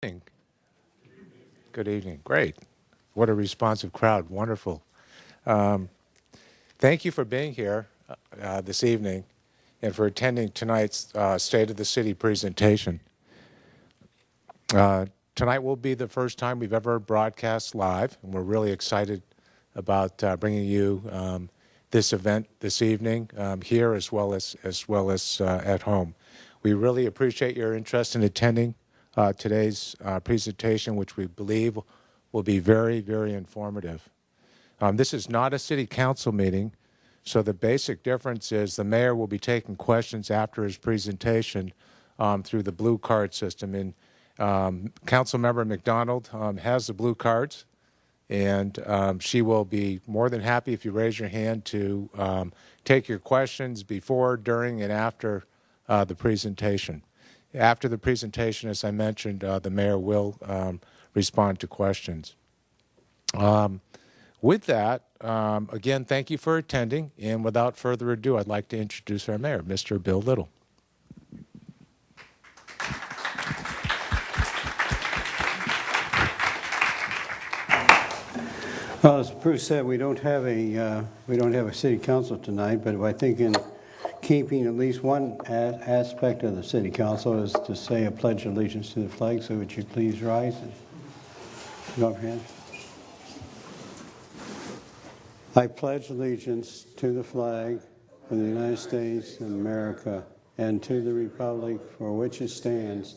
Evening. Good evening. Great. What a responsive crowd. Wonderful. Um, Thank you for being here this evening and for attending tonight's State of the City presentation. Tonight will be the first time we've ever broadcast live, and we're really excited about bringing you this event this evening here as well as at home. We really appreciate your interest in attending today's presentation, which we believe will be very, very informative. This is not a city council meeting, so the basic difference is the mayor will be taking questions after his presentation through the blue card system. And Councilmember McDonald has the blue cards, and she will be more than happy if you raise your hand to take your questions before, during, and after the presentation. After the presentation, as I mentioned, the mayor will respond to questions. With that, again, thank you for attending, and without further ado, I'd like to introduce our mayor, Mr. Bill Little. Well, as Bruce said, we don't have a city council tonight, but I think in keeping at least one aspect of the city council is to say a pledge of allegiance to the flag. So would you please rise and go up your hand? I pledge allegiance to the flag of the United States of America and to the republic for which it stands,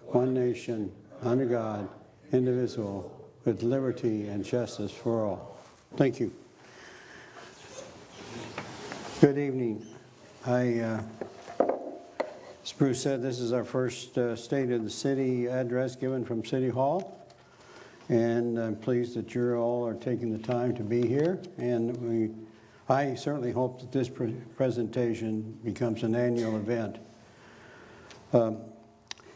one nation, under God, indivisible, with liberty and justice for all. Thank you. Good evening. As Bruce said, this is our first State of the City address given from City Hall. And I'm pleased that you all are taking the time to be here. And I certainly hope that this presentation becomes an annual event.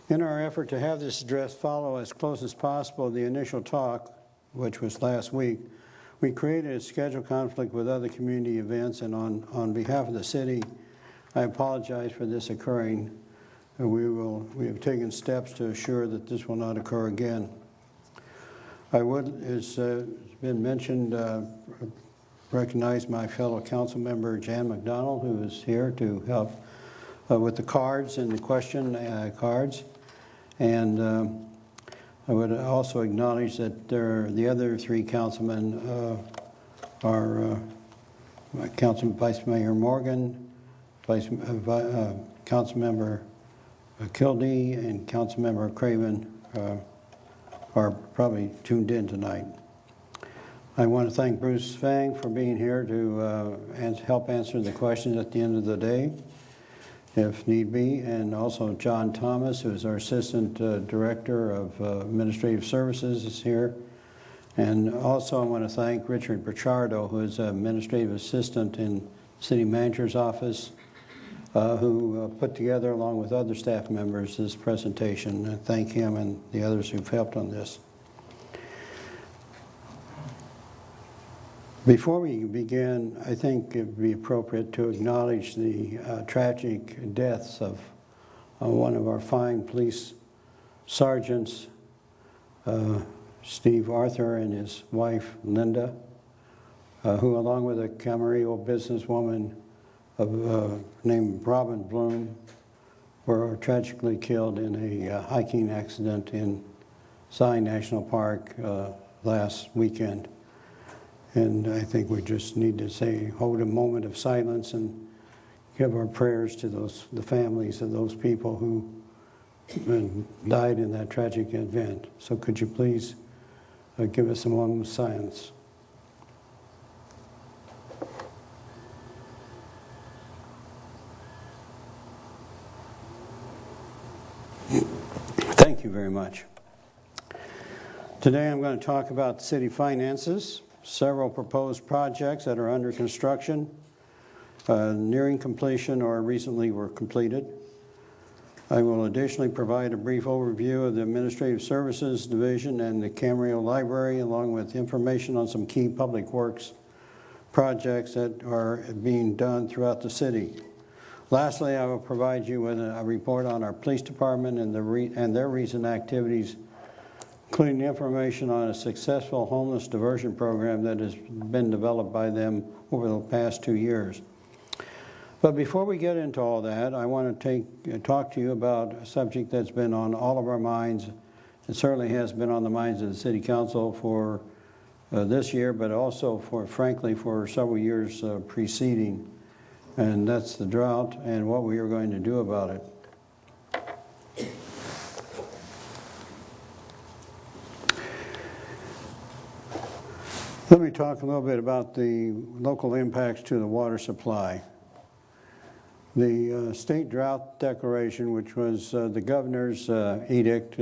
In our effort to have this address follow as close as possible the initial talk, which was last week, we created a schedule conflict with other community events, and on behalf of the city, I apologize for this occurring. We have taken steps to assure that this will not occur again. I would, as been mentioned, recognize my fellow council member Jan McDonald, who is here to help with the cards and the question cards. And I would also acknowledge that the other three councilmen are Councilman Vice Mayor Morgan, Councilmember Kildee, and Councilmember Craven are probably tuned in tonight. I want to thank Bruce Feng for being here to help answer the questions at the end of the day, if need be, and also John Thomas, who is our Assistant Director of Administrative Services, is here. And also I want to thank Richard Brichardo, who is Administrative Assistant in City Manager's Office, who put together, along with other staff members, this presentation. I thank him and the others who've helped on this. Before we begin, I think it would be appropriate to acknowledge the tragic deaths of one of our fine police sergeants, Steve Arthur, and his wife, Linda, who, along with a Camarillo businesswoman named Robin Bloom, were tragically killed in a hiking accident in Zion National Park last weekend. And I think we just need to hold a moment of silence and give our prayers to the families of those people who died in that tragic event. So could you please give us a moment of silence? Thank you very much. Today I'm going to talk about city finances, several proposed projects that are under construction, nearing completion, or recently were completed. I will additionally provide a brief overview of the Administrative Services Division and the Camarillo Library, along with information on some key public works projects that are being done throughout the city. Lastly, I will provide you with a report on our police department and their recent activities including information on a successful homeless diversion program that has been developed by them over the past 2 years. But before we get into all that, I want to talk to you about a subject that's been on all of our minds. It certainly has been on the minds of the City Council for this year, but also, frankly, for several years preceding, and that's the drought and what we are going to do about it. Let me talk a little bit about the local impacts to the water supply. The state drought declaration, which was the governor's edict,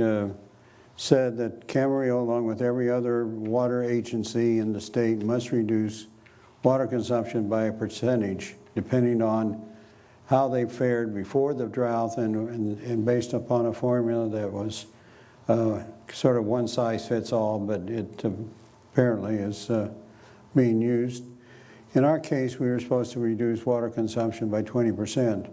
said that Camarillo, along with every other water agency in the state, must reduce water consumption by a percentage, depending on how they fared before the drought and based upon a formula that was sort of one size fits all, but it apparently is being used. In our case, we were supposed to reduce water consumption by 20%.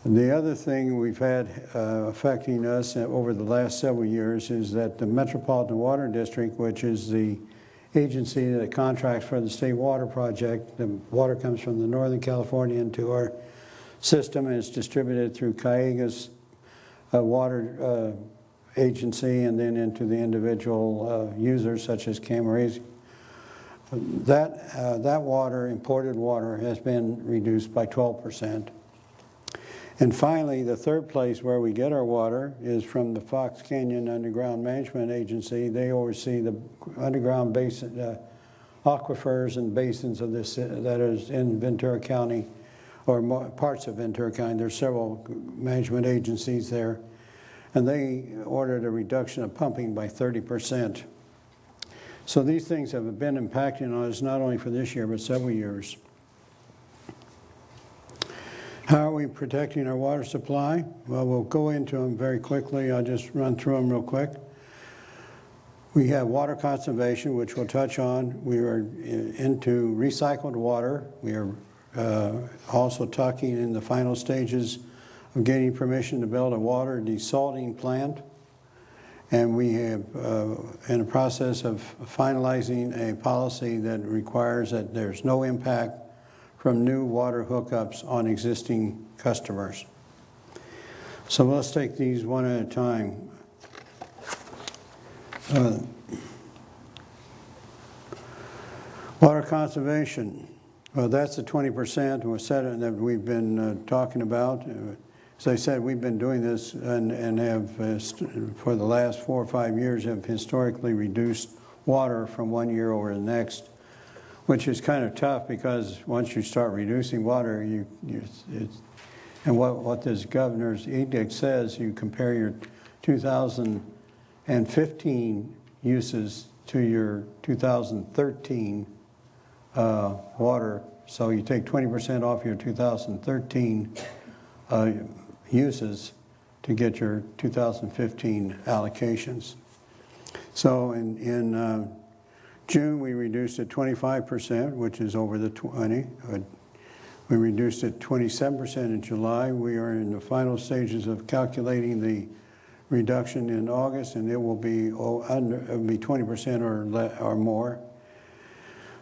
The other thing we've had affecting us over the last several years is that the Metropolitan Water District, which is the agency that contracts for the State Water Project, the water comes from the Northern California into our system and is distributed through Cayuga's water agency and then into the individual users such as Camarillo. That water, imported water, has been reduced by 12%. And finally, the third place where we get our water is from the Fox Canyon Underground Management Agency. They oversee the underground basin, aquifers and basins of this that is in Ventura County, or parts of Ventura County. There's several management agencies there, and they ordered a reduction of pumping by 30%. So these things have been impacting on us not only for this year, but several years. How are we protecting our water supply? Well, we'll go into them very quickly. I'll just run through them real quick. We have water conservation, which we'll touch on. We are into recycled water. We are also talking in the final stages of getting permission to build a water desalting plant. And we have in the process of finalizing a policy that requires that there's no impact from new water hookups on existing customers. So let's take these one at a time. Water conservation. Well, that's the 20% that we've been talking about. As I said, we've been doing this and have, for the last 4 or 5 years, have historically reduced water from one year over the next, which is kind of tough because once you start reducing water, and what this governor's edict says, you compare your 2015 uses to your 2013 water. So you take 20% off your 2013 uses to get your 2015 allocations. So in June, we reduced it 25%, which is over the 20. We reduced it 27% in July. We are in the final stages of calculating the reduction in August, and it will be 20% or more.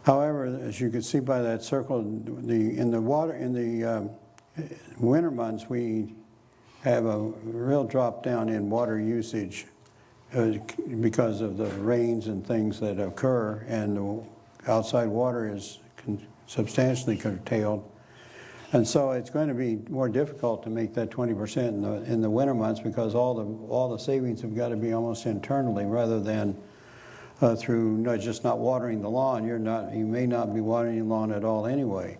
However, as you can see by that circle, in the winter months, we have a real drop down in water usage because of the rains and things that occur, and the outside water is substantially curtailed. And so it's going to be more difficult to make that 20% in the winter months because all the savings have got to be almost internally rather than through just not watering the lawn. You may not be watering the lawn at all anyway.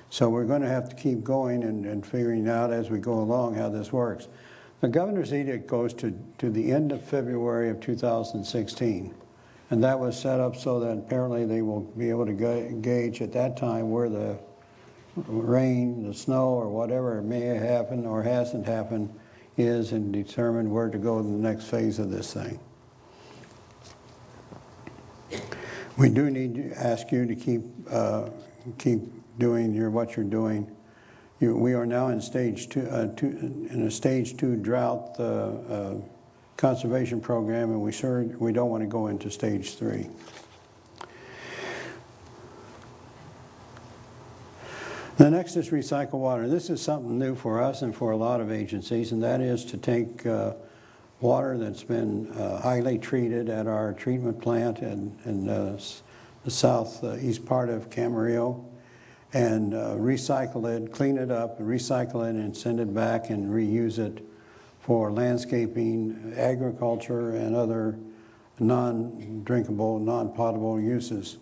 So we're going to have to keep going and figuring out as we go along how this works. The governor's edict goes to the end of February of 2016. And that was set up so that apparently they will be able to gauge at that time where the rain, the snow, or whatever may have happened or hasn't happened is and determine where to go in the next phase of this thing. We do need to ask you to keep doing what you're doing. We are now in stage 2, in a stage 2 drought conservation program, and we don't want to go into stage 3. The next is recycle water. This is something new for us and for a lot of agencies, and that is to take water that's been highly treated at our treatment plant in the southeast part of Camarillo, and recycle it, clean it up, recycle it, and send it back and reuse it for landscaping, agriculture, and other non-drinkable, non-potable uses.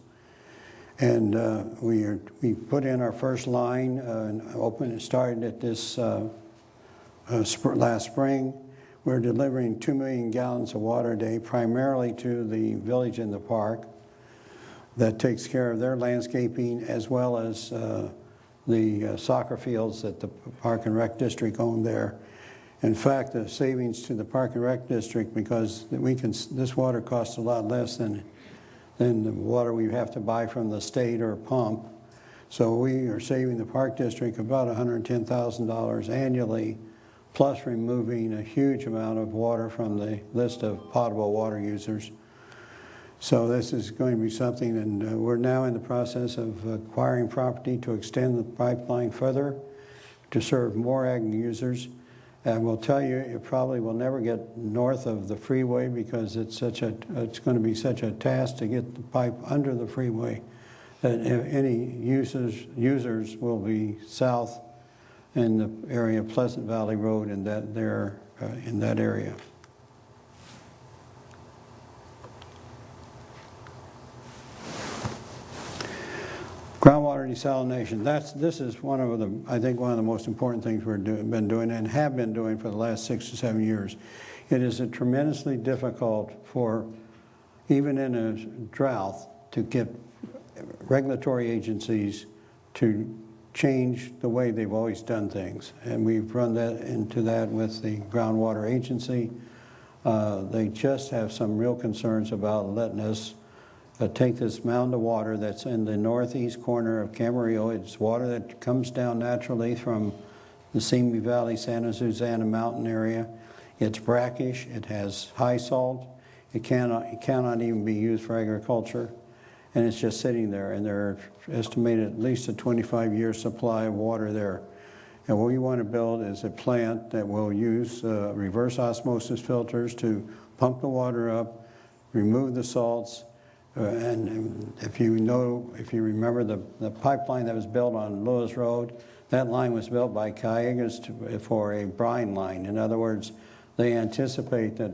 And we put in our first line and started at this last spring. We're delivering 2 million gallons of water a day, primarily to the village in the park that takes care of their landscaping, as well as the soccer fields that the Park and Rec District owned there. In fact, the savings to the Park and Rec District, because this water costs a lot less than the water we have to buy from the state or pump. So we are saving the Park District about $110,000 annually, plus removing a huge amount of water from the list of potable water users. So this is going to be something, and we're now in the process of acquiring property to extend the pipeline further to serve more ag users. And we'll tell you, it probably will never get north of the freeway because it's going to be such a task to get the pipe under the freeway that any users will be south in the area of Pleasant Valley Road in that area. Groundwater desalination. This is I think one of the most important things we've been doing and have been doing for the last 6 to 7 years. It is tremendously difficult for, even in a drought, to get regulatory agencies to change the way they've always done things. And we've run into that with the Groundwater Agency. They just have some real concerns about letting us take this mound of water that's in the northeast corner of Camarillo. It's water that comes down naturally from the Simi Valley, Santa Susana mountain area. It's brackish, it has high salt, it cannot even be used for agriculture, and it's just sitting there, and they're estimated at least a 25-year supply of water there. And what we want to build is a plant that will use reverse osmosis filters to pump the water up, remove the salts, and if you remember the pipeline that was built on Lewis Road, that line was built by Callegas for a brine line. In other words, they anticipate that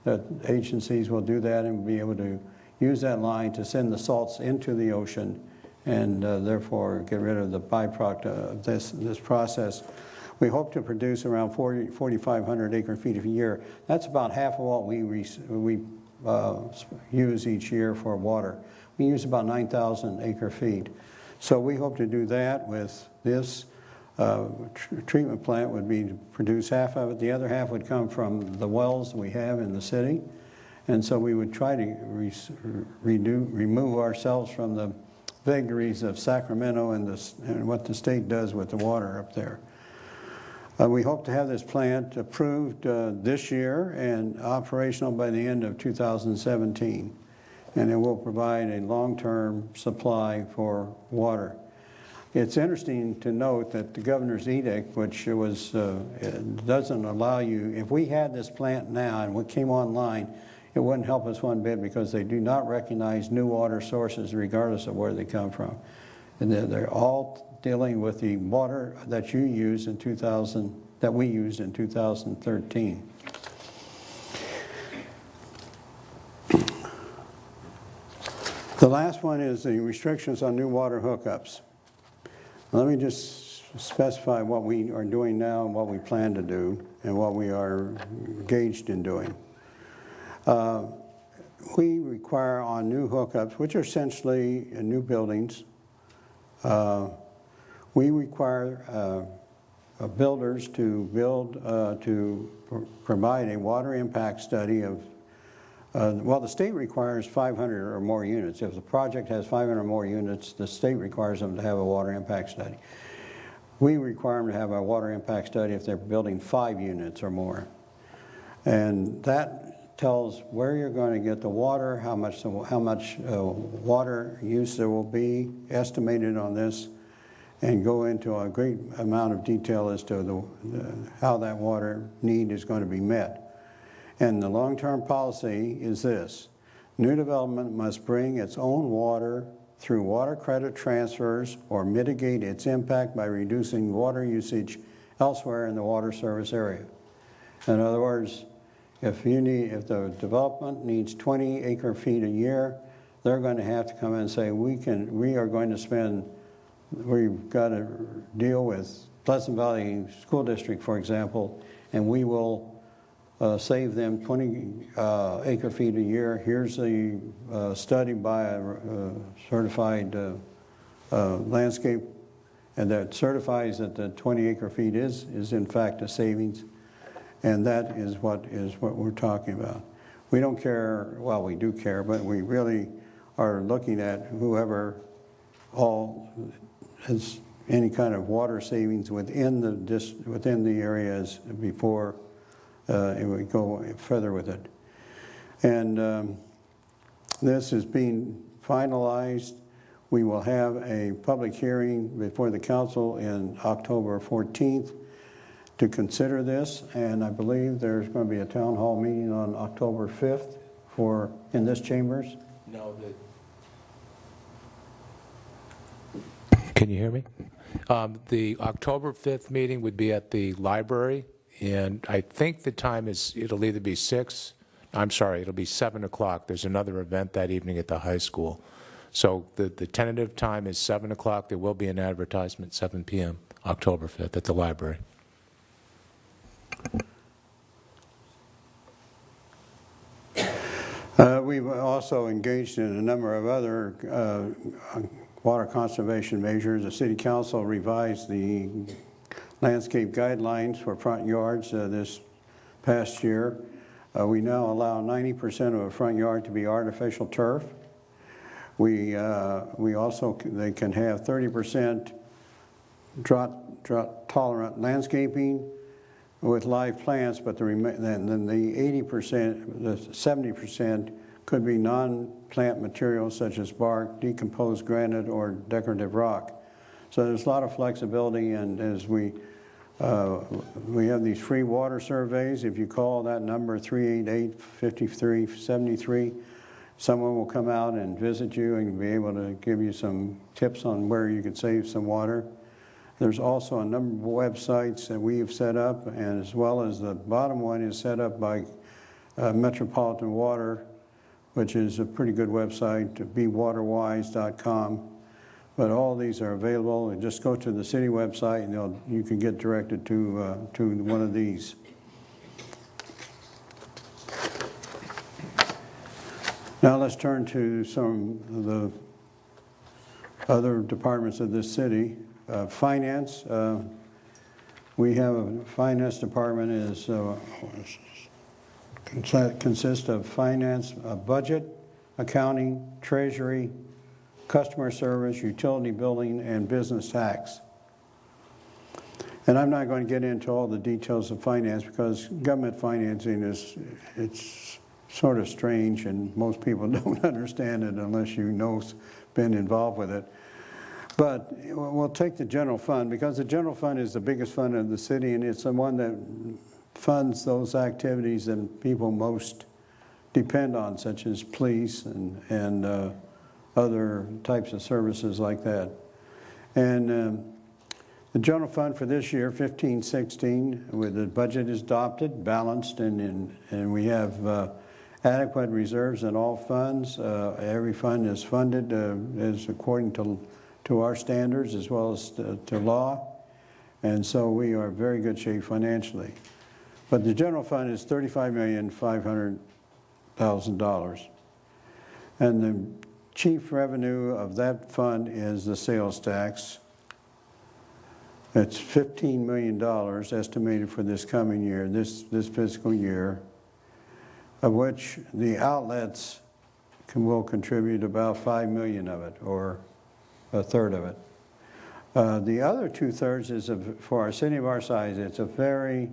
that agencies will do that and be able to use that line to send the salts into the ocean and therefore get rid of the byproduct of this process. We hope to produce around 4,500 acre-feet a year. That's about half of what we use each year for water. We use about 9,000 acre-feet. So we hope to do that with this. Treatment plant would be to produce half of it. The other half would come from the wells we have in the city. And so we would try to remove ourselves from the vagaries of Sacramento and what the state does with the water up there. We hope to have this plant approved this year and operational by the end of 2017. And it will provide a long-term supply for water. It's interesting to note that the governor's edict, which doesn't allow you, if we had this plant now and it came online, it wouldn't help us one bit because they do not recognize new water sources regardless of where they come from. And they're all dealing with the water that we used in 2013. The last one is the restrictions on new water hookups. Let me just specify what we are doing now and what we plan to do and what we are engaged in doing. We require on new hookups, which are essentially new buildings, we require builders to provide a water impact study of, well, the state requires 500 or more units. If the project has 500 or more units, the state requires them to have a water impact study. We require them to have a water impact study if they're building 5 units or more. And that tells where you're going to get the water, how much water use there will be estimated on this, and go into a great amount of detail as to how that water need is going to be met. And the long-term policy is this: new development must bring its own water through water credit transfers or mitigate its impact by reducing water usage elsewhere in the water service area. In other words, if the development needs 20 acre-feet a year, they're going to have to come in and say, we've got to deal with Pleasant Valley School District, for example, and we will save them 20 acre-feet a year. Here's a study by a certified landscape, and that certifies that the 20 acre-feet is in fact a savings. And that is what we're talking about. We don't care, well, we do care, but we really are looking at whoever all has any kind of water savings within the areas before we go further with it. And this is being finalized. We will have a public hearing before the council in October 14th. To consider this, and I believe there's going to be a town hall meeting on October 5th in this chambers. No, can you hear me? The October 5th meeting would be at the library, and I think the time it'll either be it'll be 7 o'clock. There's another event that evening at the high school. So the tentative time is 7 o'clock. There will be an advertisement, 7 p.m., October 5th at the library. We've also engaged in a number of other water conservation measures. The City Council revised the landscape guidelines for front yards this past year. We now allow 90% of a front yard to be artificial turf. They can have 30% drought tolerant landscaping with live plants, but then the 80%, the 70% could be non-plant materials such as bark, decomposed granite, or decorative rock. So there's a lot of flexibility, and as we have these free water surveys. If you call that number 388-5373, someone will come out and visit you and be able to give you some tips on where you could save some water. There's also a number of websites that we have set up, and as well as the bottom one is set up by Metropolitan Water, which is a pretty good website, bewaterwise.com. But all these are available, and just go to the city website and you can get directed to one of these. Now let's turn to some of the other departments of this city. Finance, we have a finance department consists of finance, budget, accounting, treasury, customer service, utility billing, and business tax. And I'm not going to get into all the details of finance because government financing it's sort of strange, and most people don't understand it unless been involved with it. But we'll take the general fund, because the general fund is the biggest fund of the city, and it's the one that funds those activities that people most depend on, such as police and other types of services like that. And the general fund for this year, 15-16, with the budget is adopted, balanced, and we have adequate reserves in all funds. Every fund is funded as according to our standards as well as to law, and so we are in very good shape financially. But the general fund is $35,500,000, and the chief revenue of that fund is the sales tax. It's $15 million estimated for this coming year, this fiscal year, of which the outlets will contribute about $5 million of it, or a third of it. The other 2/3 is for a city of our size. It's a very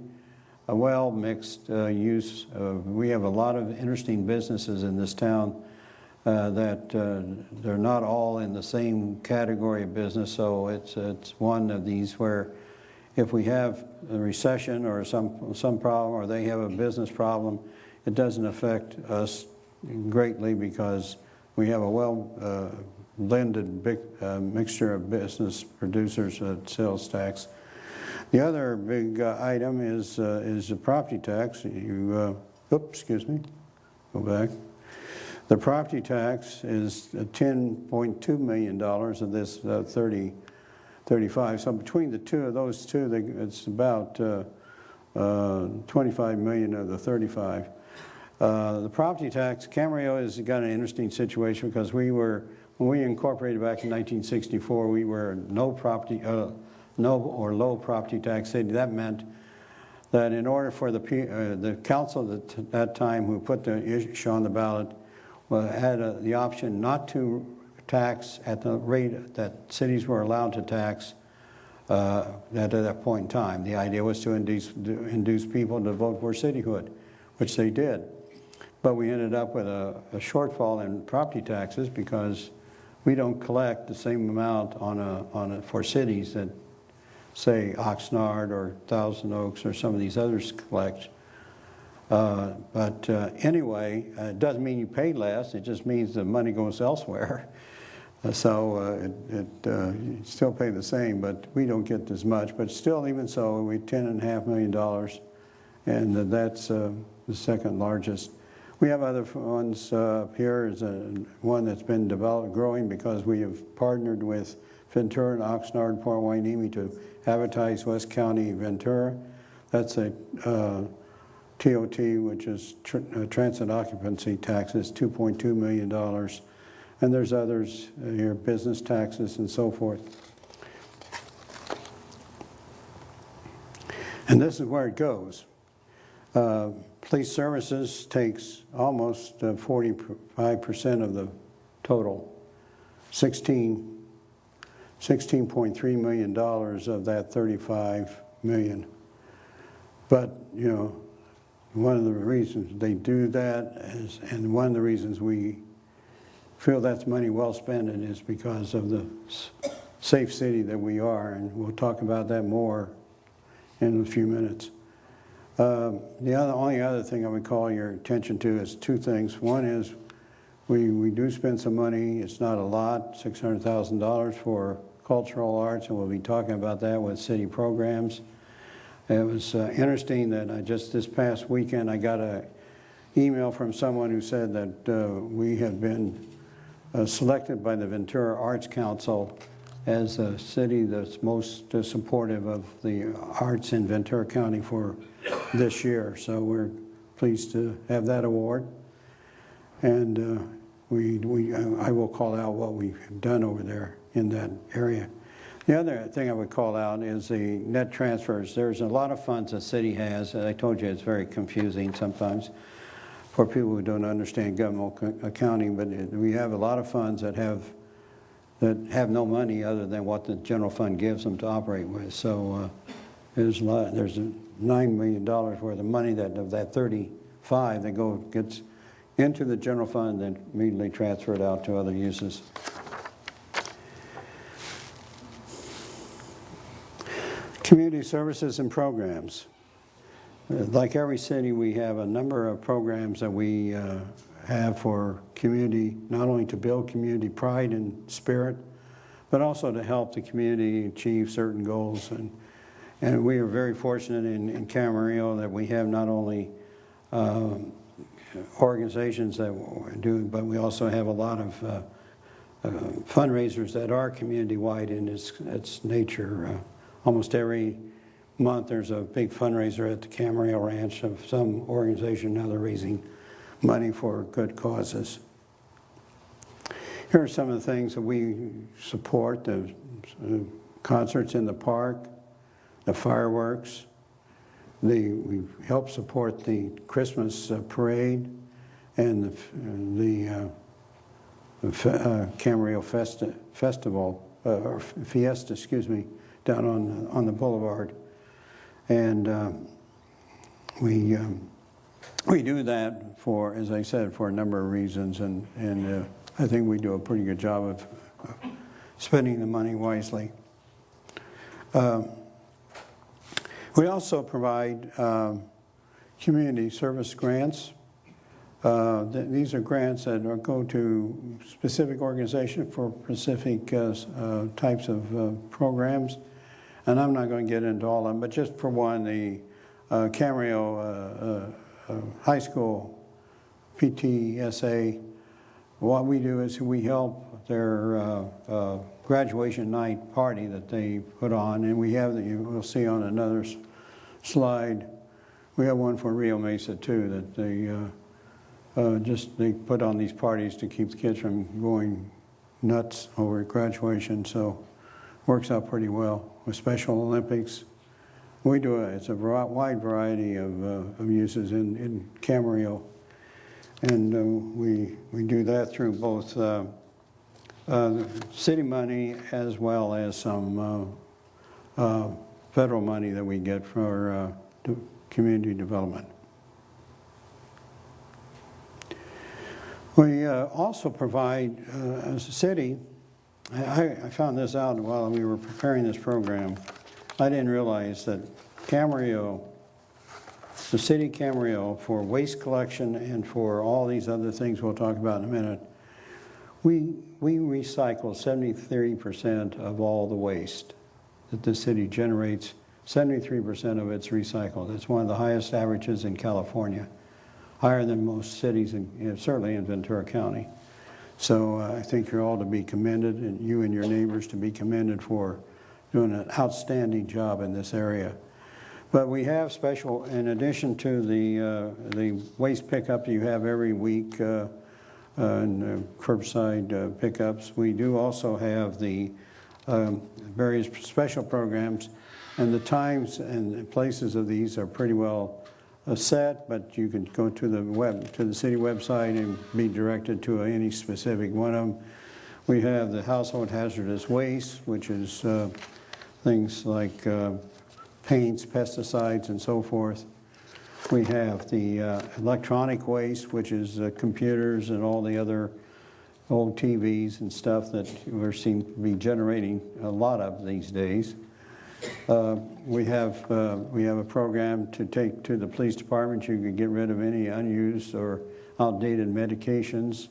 a well-mixed use. We have a lot of interesting businesses in this town that they're not all in the same category of business, so it's one of these where if we have a recession or some problem, or they have a business problem, it doesn't affect us greatly because we have a well blended big mixture of business producers at sales tax. The other big item is the property tax. Excuse me, go back. The property tax is $10.2 million of this 35. So between the two of those two, it's about 25 million of the 35. The property tax, Camarillo has got an interesting situation because when we incorporated back in 1964, we were no or low property tax city. That meant that in order for the council at that time who put the issue on the ballot had the option not to tax at the rate that cities were allowed to tax at that point in time. The idea was to induce people to vote for cityhood, which they did. But we ended up with a shortfall in property taxes because we don't collect the same amount for cities that, say, Oxnard or Thousand Oaks or some of these others collect. Anyway, it doesn't mean you pay less. It just means the money goes elsewhere. You still pay the same, but we don't get as much. But still, even so, we $10.5 million, and that's the second largest. We have other ones here. Is one that's been growing because we have partnered with Ventura and Oxnard and Port Hueneme to advertise West County Ventura. That's a TOT, which is transit occupancy taxes, $2.2 million. And there's others here, business taxes and so forth. And this is where it goes. Police services takes almost 45% of the total, $16.3 million of that 35 million. But, you know, one of the reasons they do that is, and one of the reasons we feel that's money well spent is because of the safe city that we are, and we'll talk about that more in a few minutes. The only other thing I would call your attention to is two things. One is we do spend some money. It's not a lot, $600,000 for cultural arts, and we'll be talking about that with city programs. It was interesting that just this past weekend I got an email from someone who said that we have been selected by the Ventura Arts Council as a city that's most supportive of the arts in Ventura County for this year. So we're pleased to have that award. And I will call out what we've done over there in that area. The other thing I would call out is the net transfers. There's a lot of funds the city has. I told you it's very confusing sometimes for people who don't understand government accounting, but we have a lot of funds that have no money other than what the general fund gives them to operate with. So there's $9 million worth of money of that 35 that gets into the general fund and immediately transferred out to other uses. Community services and programs. Like every city, we have a number of programs that we have for community, not only to build community pride and spirit, but also to help the community achieve certain goals. And we are very fortunate in Camarillo that we have not only organizations that do, but we also have a lot of fundraisers that are community-wide in its nature. Almost every month there's a big fundraiser at the Camarillo Ranch of some organization. Now they're raising money for good causes. Here are some of the things that we support: the concerts in the park, the fireworks. We help support the Christmas parade and the Camarillo Festival, or Fiesta, excuse me, down on the boulevard. And we do that for, as I said, for a number of reasons, and I think we do a pretty good job of spending the money wisely. We also provide community service grants. These are grants that go to specific organizations for specific types of programs. And I'm not going to get into all of them, but just for one, the Camarillo High School PTSA, what we do is we help their graduation night party that they put on, and we have, we'll see on another slide, we have one for Rio Mesa too, that they put on these parties to keep the kids from going nuts over graduation, so works out pretty well. With Special Olympics, we do it's a wide variety of uses in Camarillo, and we do that through both city money as well as some federal money that we get for community development. We also provide, as a city, I found this out while we were preparing this program. I didn't realize that Camarillo, the city of Camarillo, for waste collection and for all these other things we'll talk about in a minute, we recycle 73% of all the waste that the city generates. 73% of it's recycled. It's one of the highest averages in California, higher than most cities, certainly in Ventura County. So I think you're all to be commended, and you and your neighbors to be commended for doing an outstanding job in this area. But we have special, in addition to the waste pickup you have every week and curbside pickups, we do also have the various special programs, and the times and places of these are pretty well set, but you can go to the city website and be directed to any specific one of them. We have the household hazardous waste, which is things like paints, pesticides, and so forth. We have the electronic waste, which is computers and all the other old TVs and stuff that we seem to be generating a lot of these days. We have a program to take to the police department. You can get rid of any unused or outdated medications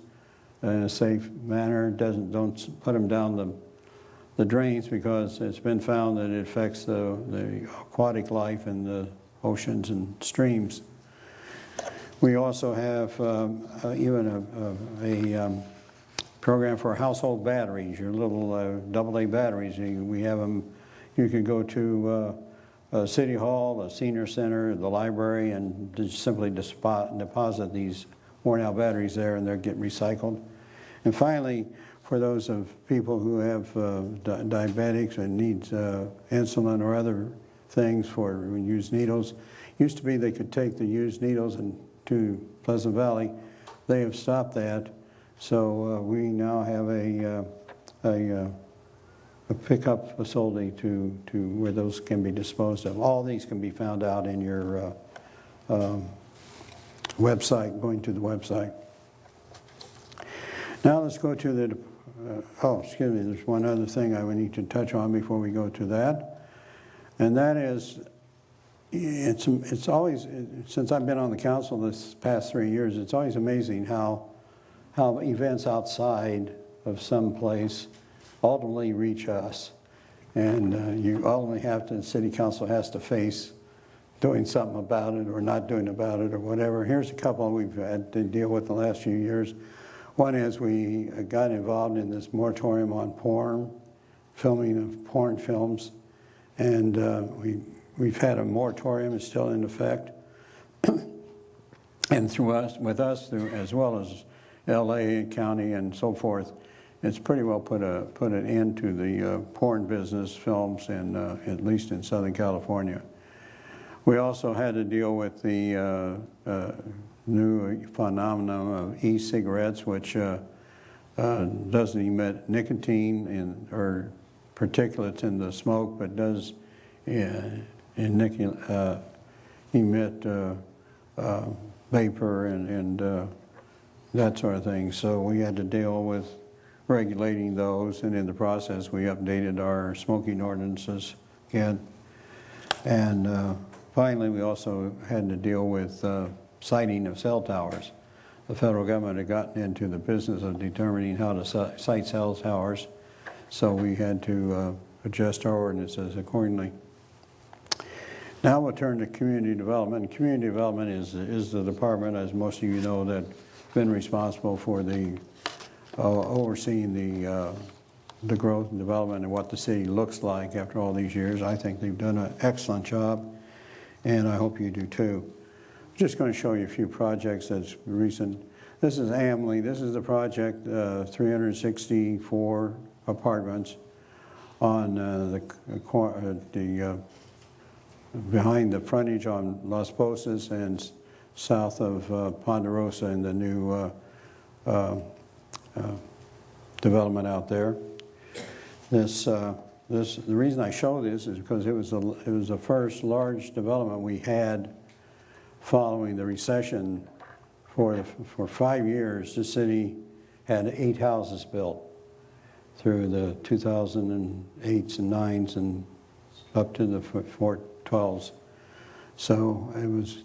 in a safe manner. Don't put them down the drains, because it's been found that it affects the aquatic life in the oceans and streams. We also have even a program for household batteries, your little AA batteries. We have them. You can go to City Hall, a senior center, the library, and just simply deposit these worn out batteries there, and they'll get recycled. And finally, for those of people who have diabetics and needs insulin or other things for used needles, used to be they could take the used needles to Pleasant Valley. They have stopped that, so we now have a pickup facility to where those can be disposed of. All these can be found out in your website, going to the website. Now let's go to the, excuse me, there's one other thing I would need to touch on before we go to that. And that is, it's always, since I've been on the council this past 3 years, it's always amazing how events outside of some place ultimately reach us. And you ultimately have to, the city council has to face doing something about it or not doing about it or whatever. Here's a couple we've had to deal with the last few years. One is we got involved in this moratorium on porn, filming of porn films. And we've had a moratorium, it's still in effect. And with us, as well as LA County and so forth, it's pretty well put an end to the porn business films, at least in Southern California. We also had to deal with the new phenomenon of e-cigarettes, which doesn't emit nicotine or particulates in the smoke, but does emit vapor and that sort of thing. So we had to deal with regulating those, and in the process we updated our smoking ordinances again. And finally we also had to deal with siting of cell towers. The federal government had gotten into the business of determining how to site cell towers, so we had to adjust our ordinances accordingly. Now we'll turn to community development. Community development is the department, as most of you know, that's been responsible for the overseeing the growth and development and what the city looks like after all these years. I think they've done an excellent job, and I hope you do too. I'm just going to show you a few projects that's recent. This is Amley. This is the project, 364 apartments on behind the frontage on Las Posas and south of Ponderosa in the new development out there. The reason I show this is because it was the first large development we had following the recession. For 5 years, the city had 8 houses built through the 2008s and 9s and up to the 412s. So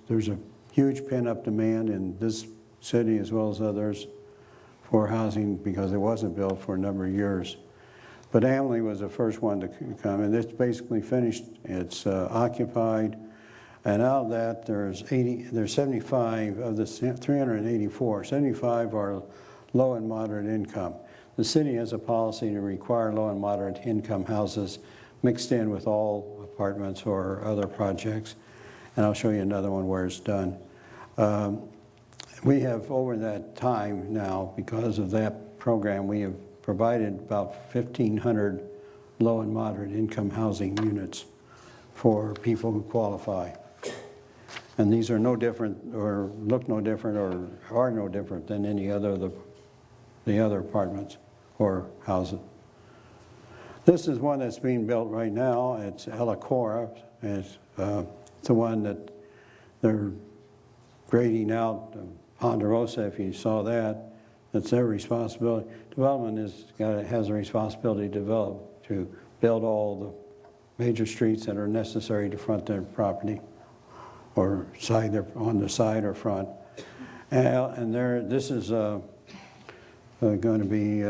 there's a huge pent-up demand in this city as well as others for housing because it wasn't built for a number of years. But Amley was the first one to come, and it's basically finished. It's occupied, and out of that there's 75 of the 384. 75 are low and moderate income. The city has a policy to require low and moderate income houses mixed in with all apartments or other projects, and I'll show you another one where it's done. We have, over that time now, because of that program, we have provided about 1,500 low and moderate income housing units for people who qualify. And these are no different, or look no different, or are no different than any other the other apartments or houses. This is one that's being built right now. It's Elacora. It's the one that they're grading out. Ponderosa, if you saw that, that's their responsibility. Development has a responsibility to build all the major streets that are necessary to front their property, or on the side or front. And this is going to be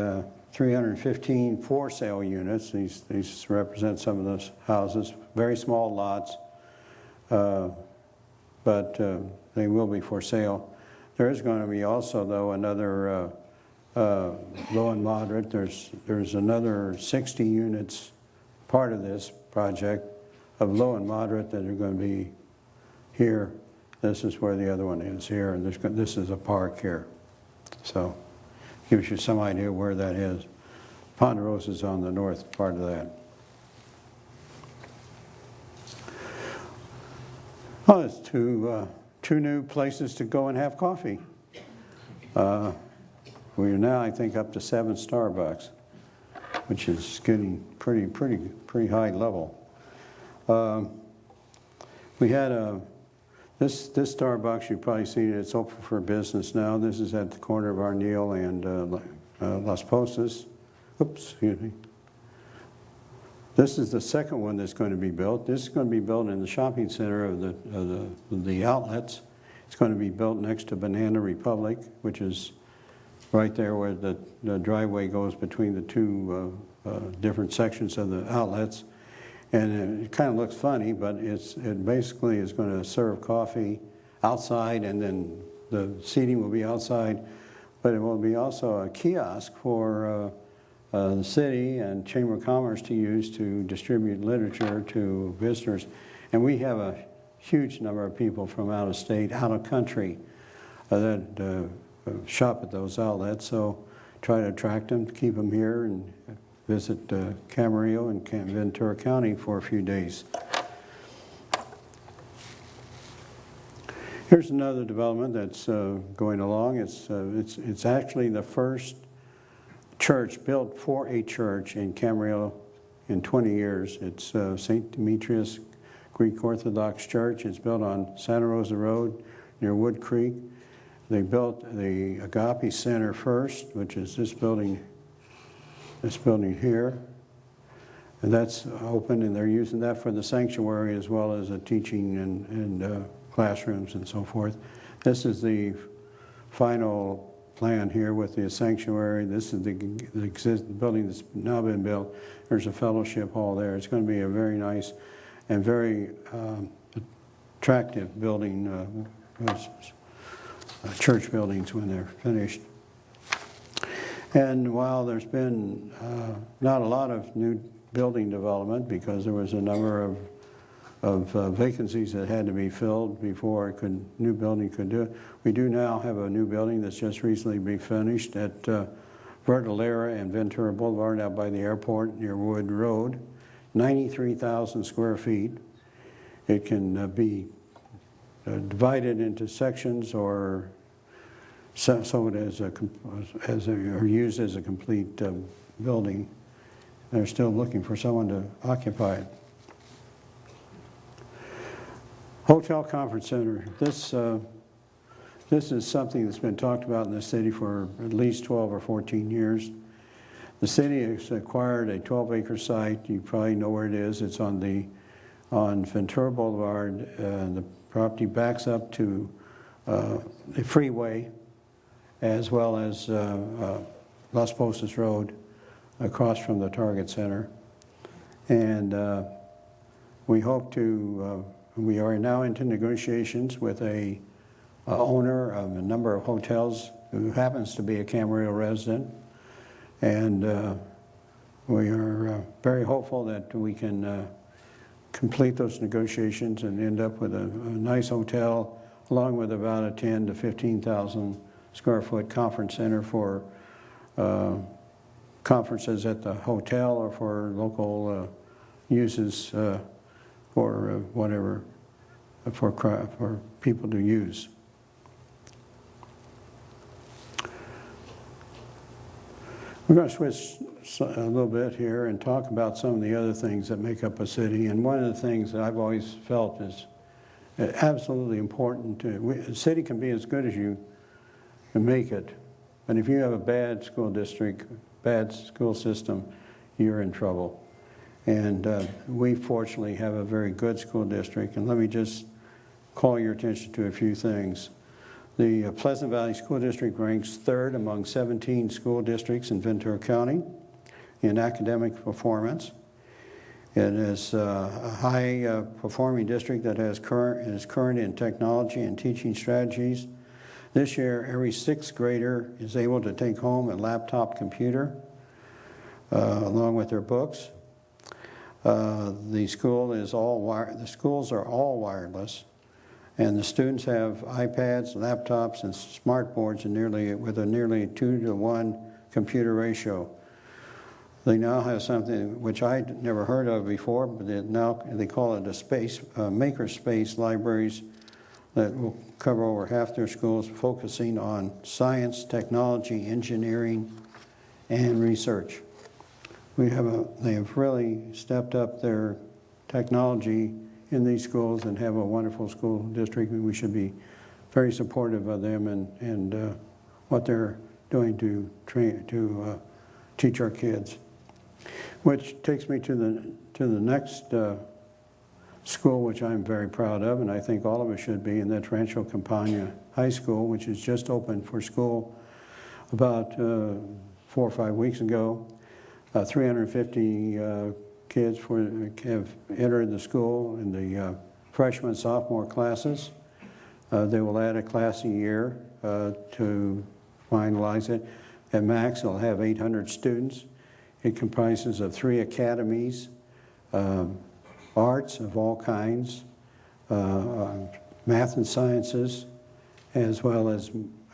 315 for-sale units. These represent some of those houses, very small lots, but they will be for sale. There is going to be also, though, another low and moderate. There's another 60 units, part of this project, of low and moderate that are going to be here. This is where the other one is here, and this is a park here. So gives you some idea where that is. Ponderosa is on the north part of that. Oh, it's two new places to go and have coffee. We're now, I think, up to 7 Starbucks, which is getting pretty high level. We had this Starbucks, you've probably seen it. It's open for business now. This is at the corner of Arneal and Las Posas. Oops, excuse me. This is the second one that's going to be built. This is going to be built in the shopping center of the outlets. It's going to be built next to Banana Republic, which is right there where the driveway goes between the two different sections of the outlets. And it kind of looks funny, but it basically is going to serve coffee outside, and then the seating will be outside. But it will be also a kiosk for the city and Chamber of Commerce to use to distribute literature to visitors. And we have a huge number of people from out of state, out of country, that shop at those outlets. So try to attract them, to keep them here, and visit Camarillo and Ventura County for a few days. Here's another development that's going along. It's actually the first church built for a church in Camarillo in 20 years. It's St. Demetrius Greek Orthodox Church. It's built on Santa Rosa Road near Wood Creek. They built the Agape Center first, which is this building here. And that's open, and they're using that for the sanctuary as well as the teaching and classrooms and so forth. This is the final plan here with the sanctuary. This is the building that's now been built. There's a fellowship hall there. It's going to be a very nice and very attractive building, church buildings when they're finished. And while there's been not a lot of new building development, because there was a number of vacancies that had to be filled before new building could do it, we do now have a new building that's just recently been finished at Verdalera and Ventura Boulevard out by the airport near Wood Road, 93,000 square feet. It can be divided into sections or sold or used as a complete building. They're still looking for someone to occupy it. Hotel Conference Center. This is something that's been talked about in the city for at least 12 or 14 years. The city has acquired a 12-acre site. You probably know where it is. It's on Ventura Boulevard. The property backs up to the freeway, as well as Las Posas Road, across from the Target Center. And we hope to, we are now into negotiations with a owner of a number of hotels who happens to be a Camarillo resident. And we are very hopeful that we can complete those negotiations and end up with a nice hotel, along with about a 10 to 15,000 square foot conference center for conferences at the hotel or for local uses for whatever, for people to use. We're going to switch a little bit here and talk about some of the other things that make up a city. And one of the things that I've always felt is absolutely important. A city can be as good as you can make it, but if you have a bad school district, bad school system, you're in trouble. And we fortunately have a very good school district. And let me just call your attention to a few things. The Pleasant Valley School District ranks third among 17 school districts in Ventura County in academic performance. It is a high performing district that is current in technology and teaching strategies. This year, every sixth grader is able to take home a laptop computer along with their books. The schools are all wireless, and the students have iPads, laptops, and smart boards with a nearly 2-to-1 computer ratio. They now have something which I'd never heard of before, but they call it a maker space libraries that will cover over half their schools, focusing on science, technology, engineering, and research. They have really stepped up their technology in these schools and have a wonderful school district, and we should be very supportive of them and what they're doing to teach our kids. Which takes me to the next school, which I'm very proud of, and I think all of us should be, and that's Rancho Campana High School, which has just opened for school about 4 or 5 weeks ago. 350 kids have entered the school in the freshman and sophomore classes. They will add a class a year to finalize it. At max, they'll have 800 students. It comprises of 3 academies, arts of all kinds, math and sciences, as well as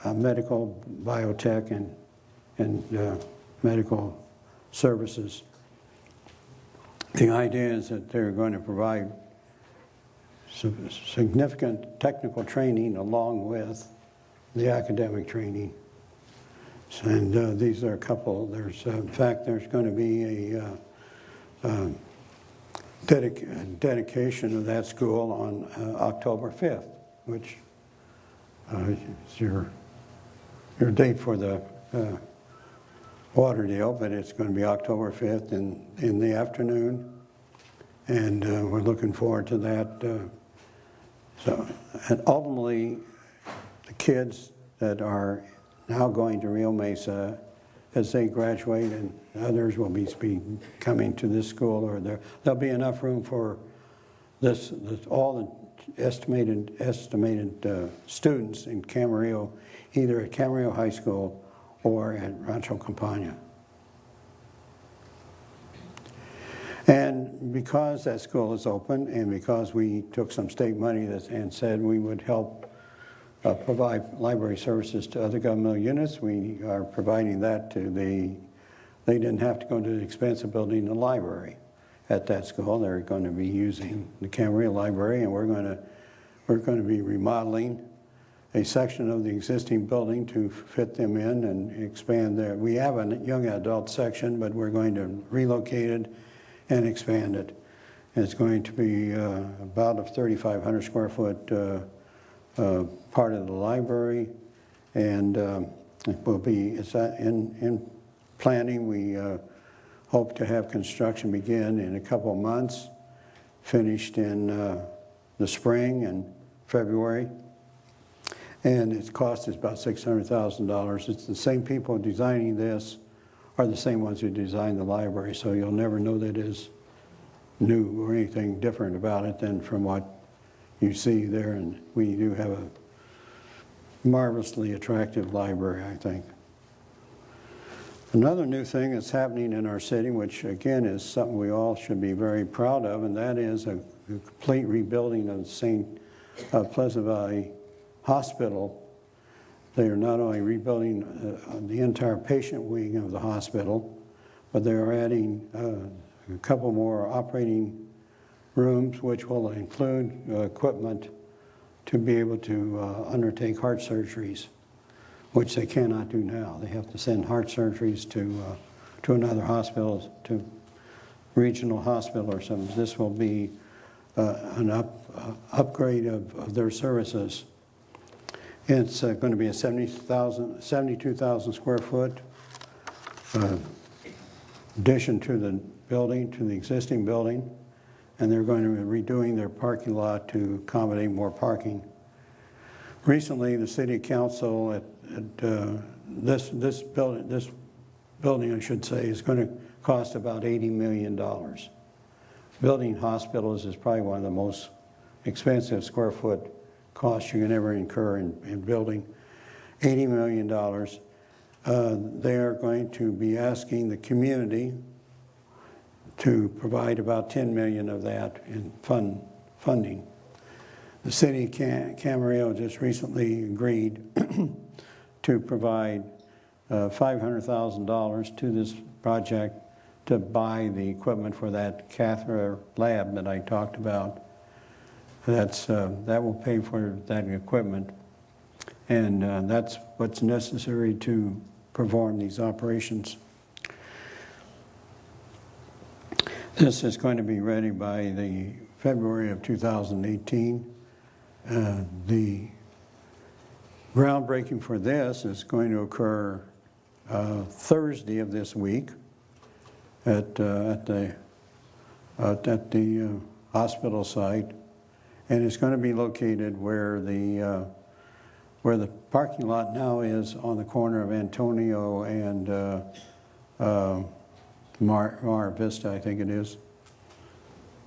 medical, biotech, and medical services. The idea is that they're going to provide significant technical training along with the academic training. And these are a couple. In fact, there's going to be dedication of that school on October 5th, which is your date for the water deal, but it's going to be October 5th in the afternoon, and we're looking forward to that. And ultimately, the kids that are now going to Rio Mesa, as they graduate, and others will be coming to this school, or there'll be enough room for this all the estimated students in Camarillo, either at Camarillo High School or at Rancho Campana. And because that school is open, and because we took some state money and said we would help provide library services to other governmental units, we are providing that to they didn't have to go to the expense of building a library at that school. They're going to be using the Camarillo Library, and we're going to be remodeling a section of the existing building to fit them in and expand there. We have a young adult section, but we're going to relocate it and expand it. And it's going to be about a 3,500 square foot part of the library, and it will be, it's in planning. We hope to have construction begin in a couple of months, finished in the spring and February. And its cost is about $600,000. It's the same people designing this are the same ones who designed the library, so you'll never know that it is new or anything different about it than from what you see there. And we do have a marvelously attractive library, I think. Another new thing that's happening in our city, which again is something we all should be very proud of, and that is a complete rebuilding of St. Pleasant Valley Hospital. They are not only rebuilding the entire patient wing of the hospital, but they are adding a couple more operating rooms, which will include equipment to be able to undertake heart surgeries, which they cannot do now. They have to send heart surgeries to another hospital, to regional hospital or something. This will be an upgrade of their services. It's going to be a 72,000 square foot addition to the building, to the existing building, and they're going to be redoing their parking lot to accommodate more parking. Recently, the city council at this building, I should say, is going to cost about $80 million. Building hospitals is probably one of the most expensive square foot costs you can ever incur in building. $80 million. They are going to be asking the community to provide about $10 million of that in funding. The city of Camarillo just recently agreed to provide $500,000 to this project to buy the equipment for that catheter lab that I talked about. That will pay for that equipment, and that's what's necessary to perform these operations. This is going to be ready by the February of 2018. The groundbreaking for this is going to occur Thursday of this week at the hospital site, and it's going to be located where the parking lot now is, on the corner of Antonio and Mar Vista, I think it is.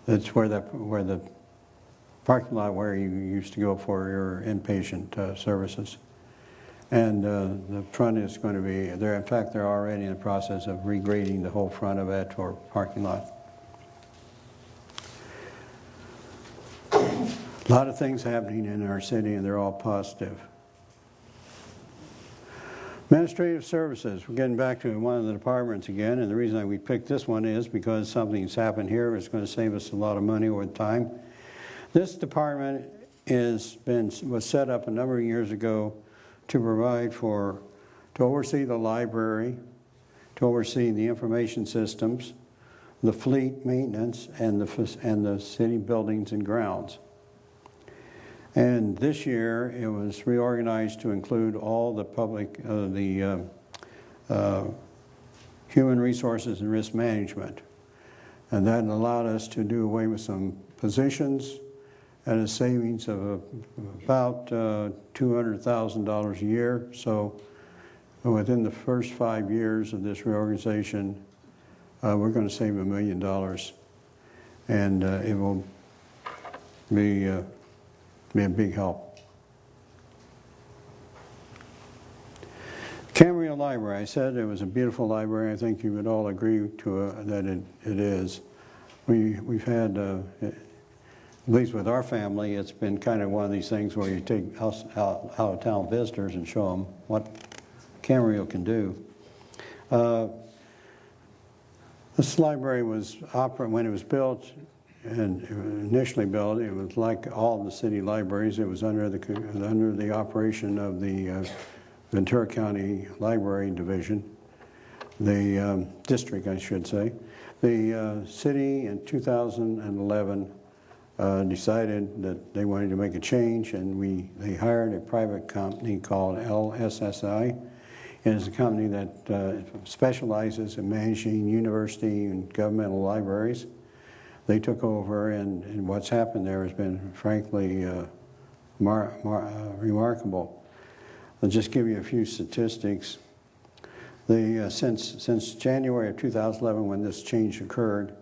That's where the parking lot where you used to go for your inpatient services. And the front is going to be there. In fact, they're already in the process of regrading the whole front of it for parking lot. A lot of things happening in our city, and they're all positive. Administrative services. We're getting back to one of the departments again, and the reason we picked this one is because something's happened here. It's going to save us a lot of money over time. This department was set up a number of years ago to provide to oversee the library, to oversee the information systems, the fleet maintenance, and the city buildings and grounds. And this year, it was reorganized to include all the public, human resources and risk management. And that allowed us to do away with some positions at a savings of about $200,000 a year. So within the first 5 years of this reorganization, we're going to save $1 million. And it will be a big help. Camarillo Library, I said it was a beautiful library. I think you would all agree that it is. We've had, at least with our family, it's been kind of one of these things where you take out-of-town visitors and show them what Camarillo can do. This library was when it was built and initially built, it was like all the city libraries. It was under the operation of the Ventura County Library Division, the district, I should say. The city in 2011 decided that they wanted to make a change, and they hired a private company called LSSI. It is a company that specializes in managing university and governmental libraries. They took over, and what's happened there has been, frankly, remarkable. I'll just give you a few statistics. Since January of 2011, when this change occurred,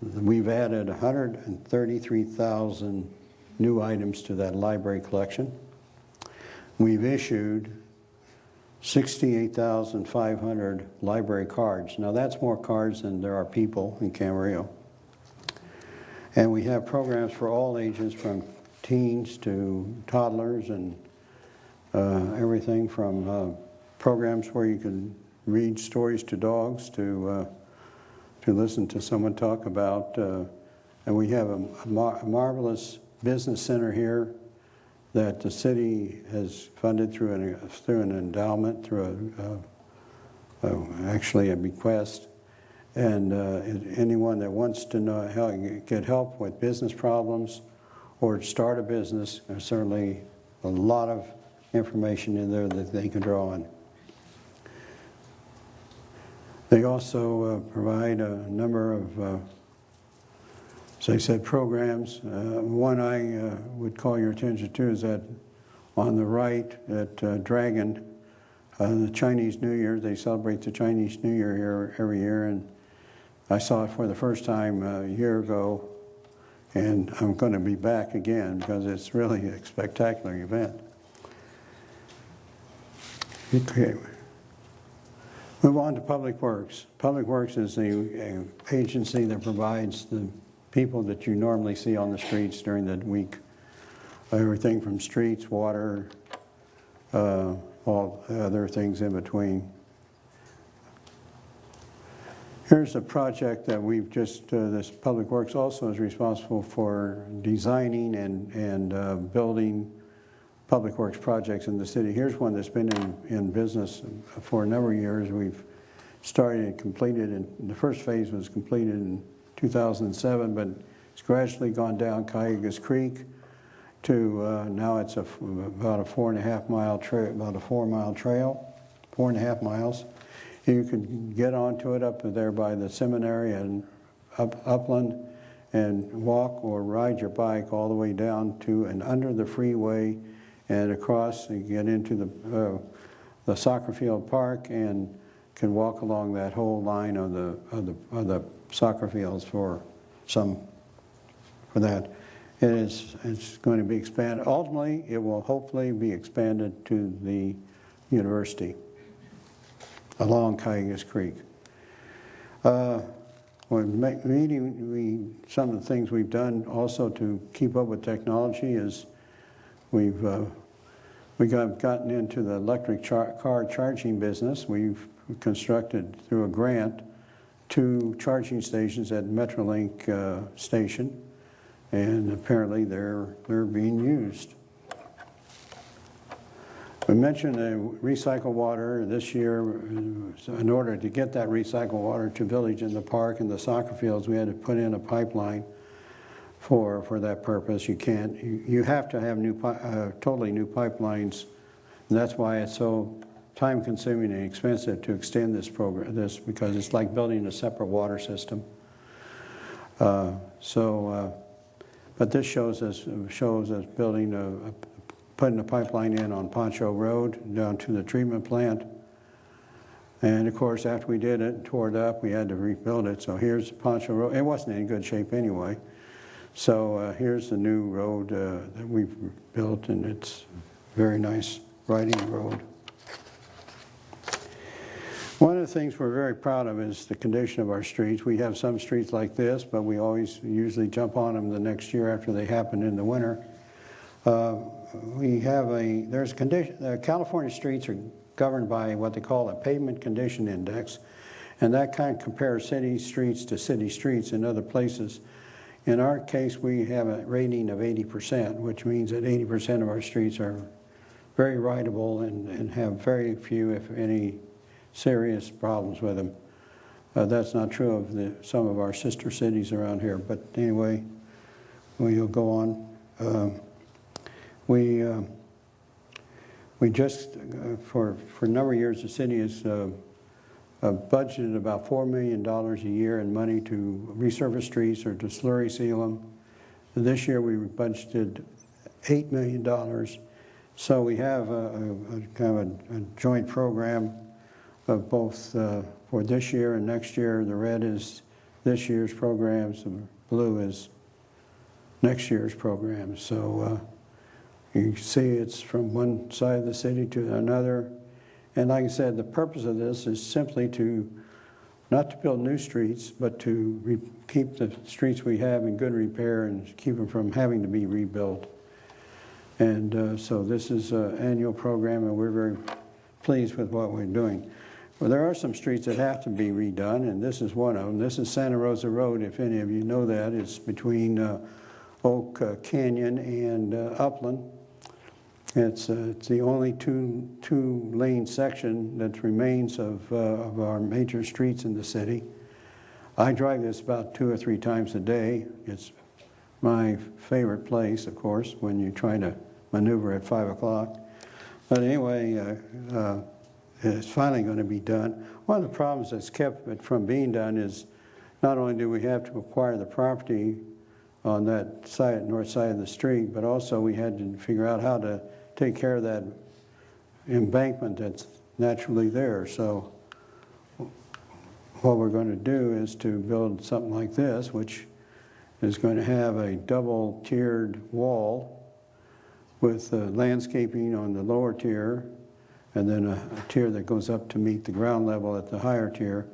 we've added 133,000 new items to that library collection. We've issued 68,500 library cards. Now that's more cards than there are people in Camarillo. And we have programs for all ages, from teens to toddlers, and everything from programs where you can read stories to dogs to listen to someone talk about. And we have a marvelous business center here that the city has funded through an endowment, actually a bequest. And anyone that wants to know how to get help with business problems or start a business, there's certainly a lot of information in there that they can draw on. They also provide a number of, as I said, programs. One I would call your attention to is that on the right at Dragon, the Chinese New Year, they celebrate the Chinese New Year here every year, and I saw it for the first time a year ago, and I'm going to be back again because it's really a spectacular event. Okay. Move on to Public Works. Public Works is the agency that provides the people that you normally see on the streets during the week. Everything from streets, water, all other things in between. Here's a project that we've just, this Public Works also is responsible for designing and building public works projects in the city. Here's one that's been in business for a number of years. We've started and completed, and the first phase was completed in 2007, but it's gradually gone down Cayugas Creek to now it's about a 4.5 mile trail, about a 4 mile trail, 4.5 miles. You can get onto it up there by the seminary and upland and walk or ride your bike all the way down to and under the freeway and across and get into the soccer field park and can walk along that whole line of the soccer fields for that. It's going to be expanded. Ultimately, it will hopefully be expanded to the university along Cayugas Creek. Some of the things we've done also to keep up with technology is we've gotten into the electric car charging business. We've constructed through a grant 2 charging stations at Metrolink station, and apparently they're being used. We mentioned recycled water this year. In order to get that recycled water to Village in the Park and the soccer fields, we had to put in a pipeline for that purpose. You have to have totally new pipelines, and that's why it's so time-consuming and expensive to extend this program. Because it's like building a separate water system. But this shows us building putting a pipeline in on Poncho Road down to the treatment plant. And of course, after we did it, tore it up, we had to rebuild it. So here's Poncho Road. It wasn't in good shape anyway. So here's the new road that we've built, and it's a very nice riding road. One of the things we're very proud of is the condition of our streets. We have some streets like this, but we usually jump on them the next year after they happen in the winter. California streets are governed by what they call a pavement condition index, and that kind of compares city streets to city streets in other places. In our case, we have a rating of 80%, which means that 80% of our streets are very rideable and have very few, if any, serious problems with them. That's not true of some of our sister cities around here, but anyway, we'll go on. We just, for a number of years, the city has budgeted about $4 million a year in money to resurface streets or to slurry seal them. This year we budgeted $8 million. So we have a kind of a joint program of both for this year and next year. The red is this year's programs, the blue is next year's programs. So you see it's from one side of the city to another. And like I said, the purpose of this is simply not to build new streets, but to keep the streets we have in good repair and keep them from having to be rebuilt. And so this is an annual program, and we're very pleased with what we're doing. Well, there are some streets that have to be redone, and this is one of them. This is Santa Rosa Road, if any of you know that. It's between Oak Canyon and Upland. It's the only two-lane section that remains of our major streets in the city. I drive this about 2 or 3 times a day. It's my favorite place, of course, when you try to maneuver at 5 o'clock. But anyway, it's finally going to be done. One of the problems that's kept it from being done is not only do we have to acquire the property on that side, north side of the street, but also we had to figure out how to take care of that embankment that's naturally there. So what we're going to do is to build something like this, which is going to have a double-tiered wall with landscaping on the lower tier, and then a tier that goes up to meet the ground level at the higher tier.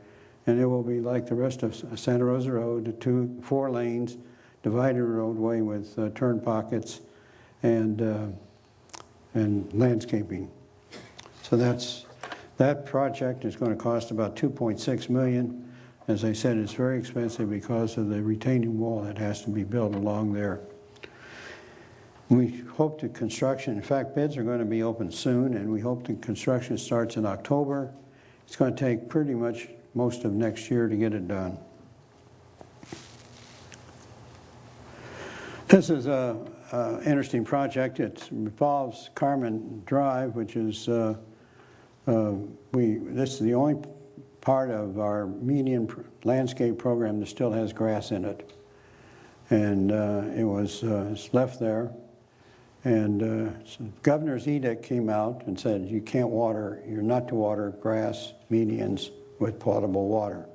And it will be like the rest of Santa Rosa Road, 4 lanes, divided roadway with turn pockets and landscaping. So that project is going to cost about $2.6 million. As I said, it's very expensive because of the retaining wall that has to be built along there. We hope the construction, in fact, bids are going to be open soon, and we hope the construction starts in October. It's going to take pretty much most of next year to get it done. This is an interesting project. It involves Carmen Drive, which is, this is the only part of our median landscape program that still has grass in it. And it's left there. And so Governor's edict came out and said you're not to water grass medians with potable water.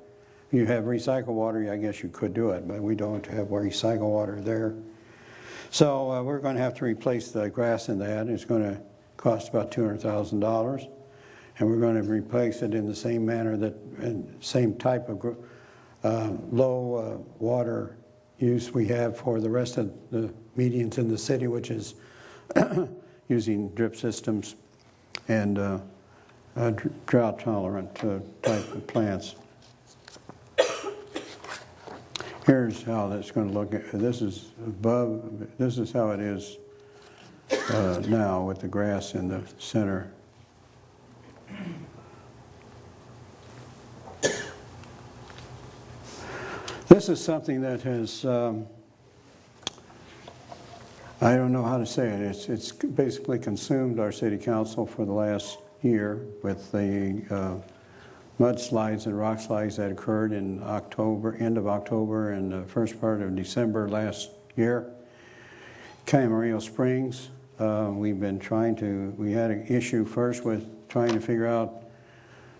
If you have recycled water, I guess you could do it, but we don't have recycled water there. So we're going to have to replace the grass in that. It's going to cost about $200,000. And we're going to replace it in the same manner same type of low water use we have for the rest of the medians in the city, which is using drip systems and drought-tolerant type of plants. Here's how that's going to look. This is how it is now with the grass in the center. This is something that has, I don't know how to say it, it's basically consumed our city council for the last year with the mudslides and rock slides that occurred in October, end of October and the first part of December last year. Camarillo Springs, we've been trying to, we had an issue first with trying to figure out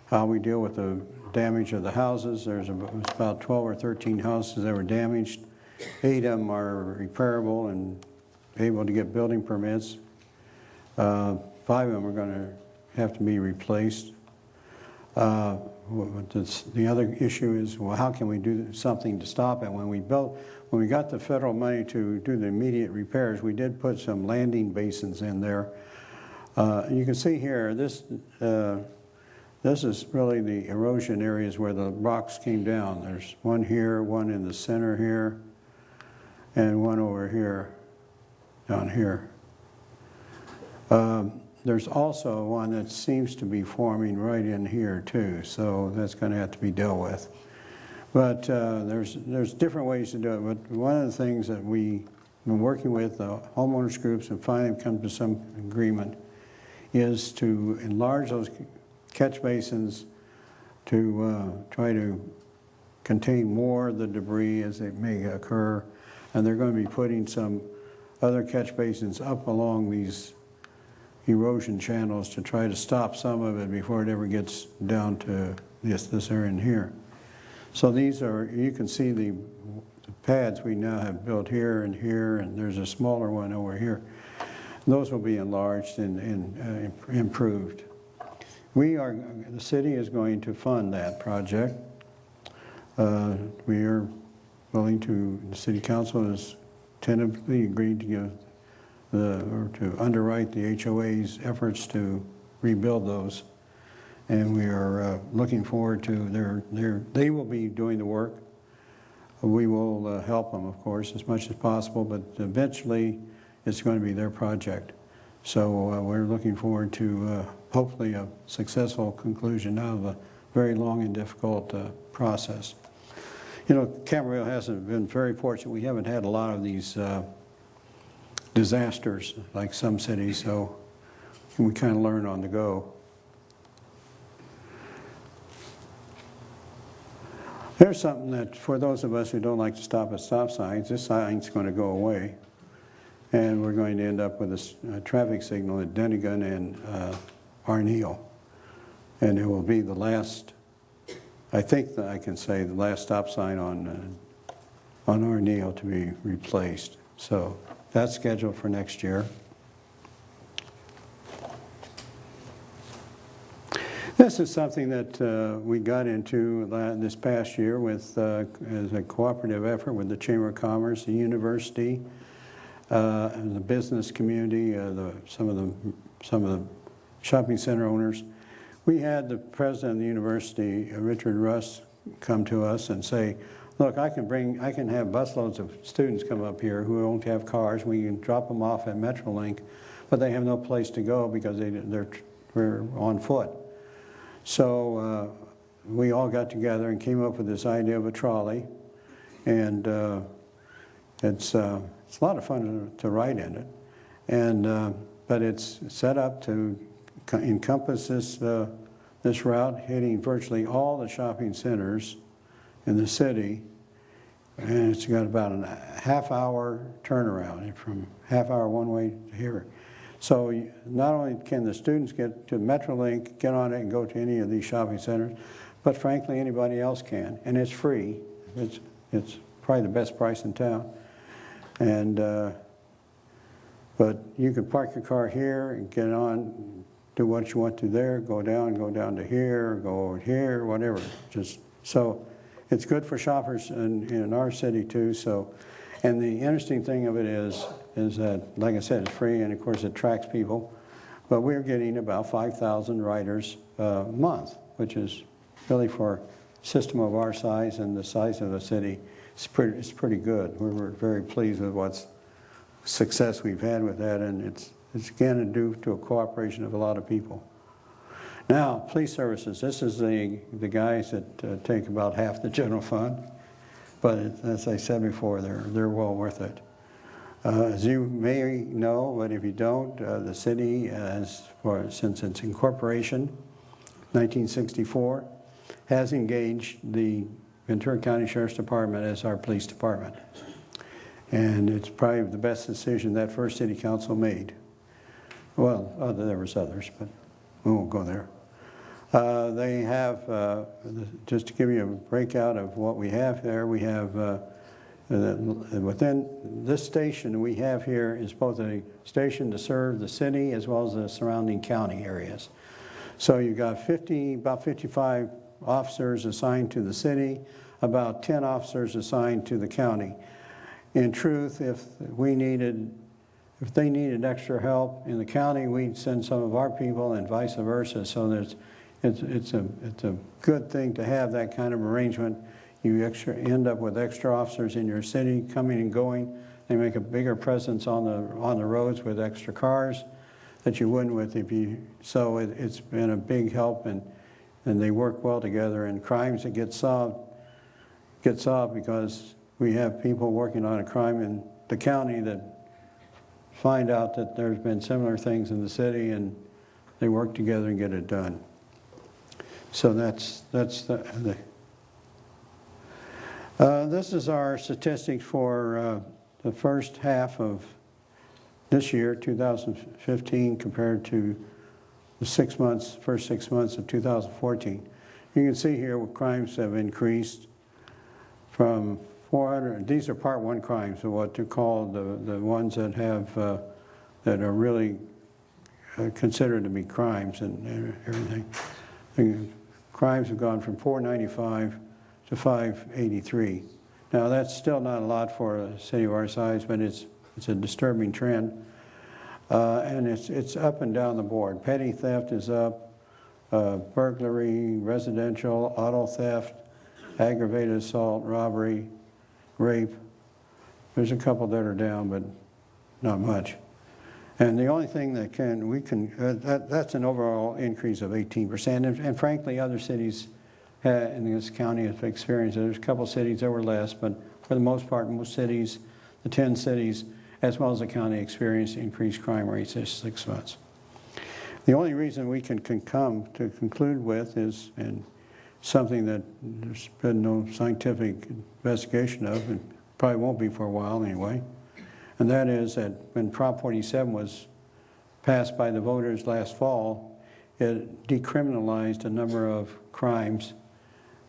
how we deal with the damage of the houses. There's about 12 or 13 houses that were damaged. 8 of them are repairable and able to get building permits. 5 of them are going to have to be replaced. The other issue is, well, how can we do something to stop it? When we got the federal money to do the immediate repairs, we did put some landing basins in there. You can see here, this is really the erosion areas where the rocks came down. There's one here, one in the center here, and one over here, down here. There's also one that seems to be forming right in here too, so that's going to have to be dealt with. But there's different ways to do it. But one of the things that we've been working with the homeowners groups and finally come to some agreement is to enlarge those catch basins to try to contain more of the debris as it may occur. And they're going to be putting some other catch basins up along these erosion channels to try to stop some of it before it ever gets down to this area in here. So these are, you can see the pads we now have built here, and there's a smaller one over here. Those will be enlarged and improved. The city is going to fund that project. We are willing to, the city council has tentatively agreed to give or to underwrite the HOA's efforts to rebuild those. And we are looking forward to they will be doing the work. We will help them, of course, as much as possible, but eventually it's going to be their project. So we're looking forward to hopefully a successful conclusion out of a very long and difficult process. You know, Camarillo hasn't been very fortunate. We haven't had a lot of these disasters like some cities, so we kind of learn on the go. Here's something that, for those of us who don't like to stop at stop signs, this sign's going to go away. And we're going to end up with a traffic signal at Denigan and Arneal. And it will be the last, I think that I can say, the last stop sign on Arneal to be replaced. So that's scheduled for next year. This is something that we got into this past year with as a cooperative effort with the Chamber of Commerce, the university, and the business community, some of the shopping center owners. We had the president of the university, Richard Russ, come to us and say, look, I can have busloads of students come up here who don't have cars. We can drop them off at Metrolink, but they have no place to go because we're on foot. So we all got together and came up with this idea of a trolley, and it's a lot of fun to ride in it, and but it's set up to encompass this route, hitting virtually all the shopping centers in the city, and it's got about a half-hour turnaround from half-hour one way to here. So not only can the students get to Metrolink, get on it and go to any of these shopping centers, but frankly anybody else can, and it's free. It's probably the best price in town. And but you can park your car here and get on, do what you want to there, go down to here, go over here, whatever. Just so it's good for shoppers in our city too. So, and the interesting thing of it is that, like I said, it's free, and of course it attracts people. But we're getting about 5,000 riders a month, which is really, for a system of our size and the size of the city, it's pretty good. We're very pleased with what's success we've had with that, and it's again due to a cooperation of a lot of people. Now, police services. This is the guys that take about half the general fund, but as I said before, they're well worth it. As you may know, but if you don't, the city, since its incorporation, 1964, has engaged the Ventura County Sheriff's Department as our police department. And it's probably the best decision that first city council made. Well, there was others, but we won't go there. They have, just to give you a breakout of what we have there, we have within this station we have here is both a station to serve the city as well as the surrounding county areas. So you've got about 55 officers assigned to the city, about 10 officers assigned to the county. In truth, if they needed extra help in the county, we'd send some of our people and vice versa. So it's a good thing to have that kind of arrangement. You end up with extra officers in your city coming and going. They make a bigger presence on the roads with extra cars that you wouldn't with if you. So it's been a big help, and they work well together. And crimes that get solved because we have people working on a crime in the county that find out that there's been similar things in the city, and they work together and get it done. So that's this is our statistics for the first half of this year, 2015, compared to the first 6 months of 2014. You can see here what crimes have increased from 400. These are Part 1 crimes, so what they're called the ones that have that are really considered to be crimes and everything. The crimes have gone from 495 to 583. Now that's still not a lot for a city of our size, but it's a disturbing trend, and it's up and down the board. Petty theft is up, burglary, residential, auto theft, aggravated assault, robbery, rape. There's a couple that are down, but not much. And the only thing that that's an overall increase of 18%. And frankly, other cities in this county have experienced it. There's a couple cities that were less, but for the most part, most cities, the 10 cities, as well as the county, experienced increased crime rates this 6 months. The only reason we can come to conclude with is, and something that there's been no scientific investigation of, and probably won't be for a while anyway, and that is that when Prop 47 was passed by the voters last fall, it decriminalized a number of crimes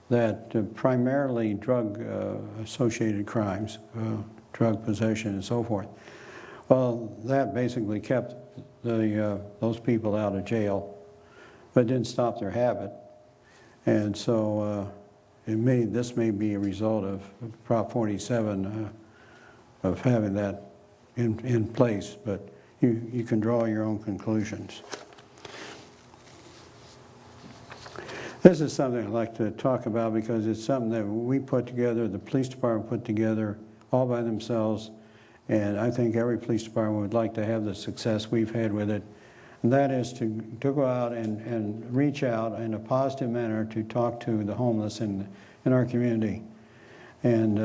that primarily drug-associated crimes, drug possession and so forth. Well, that basically kept those people out of jail, but didn't stop their habit. And so this may be a result of Prop 47 of having that in place, but you can draw your own conclusions. This is something I'd like to talk about because it's something that we put together, the police department put together all by themselves, and I think every police department would like to have the success we've had with it, and that is to go out and reach out in a positive manner to talk to the homeless in our community. And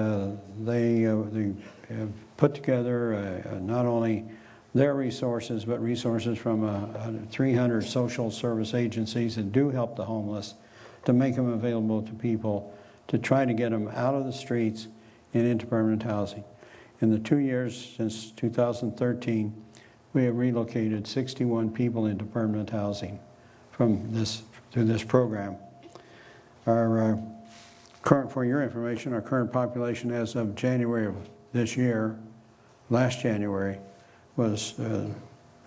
they have put together not only their resources, but resources from 300 social service agencies that do help the homeless, to make them available to people, to try to get them out of the streets and into permanent housing. In the 2 years since 2013, we have relocated 61 people into permanent housing through this program. Our for your information, our current population as of January of this year, last January, was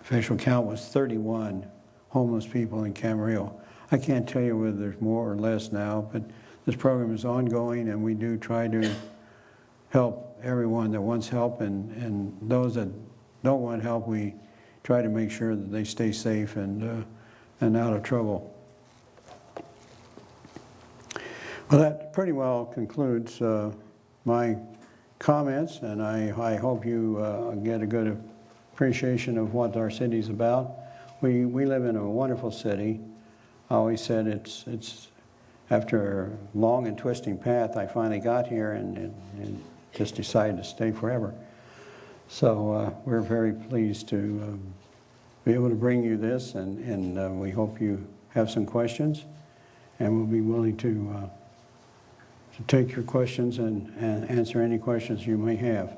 official count was 31 homeless people in Camarillo. I can't tell you whether there's more or less now, but this program is ongoing, and we do try to help everyone that wants help, and those that don't want help, we try to make sure that they stay safe and out of trouble. Well, that pretty well concludes my comments, and I hope you get a good appreciation of what our city's about. We live in a wonderful city. I always said it's after a long and twisting path, I finally got here and just decided to stay forever. So we're very pleased to be able to bring you this, and we hope you have some questions, and we'll be willing to take your questions and answer any questions you may have.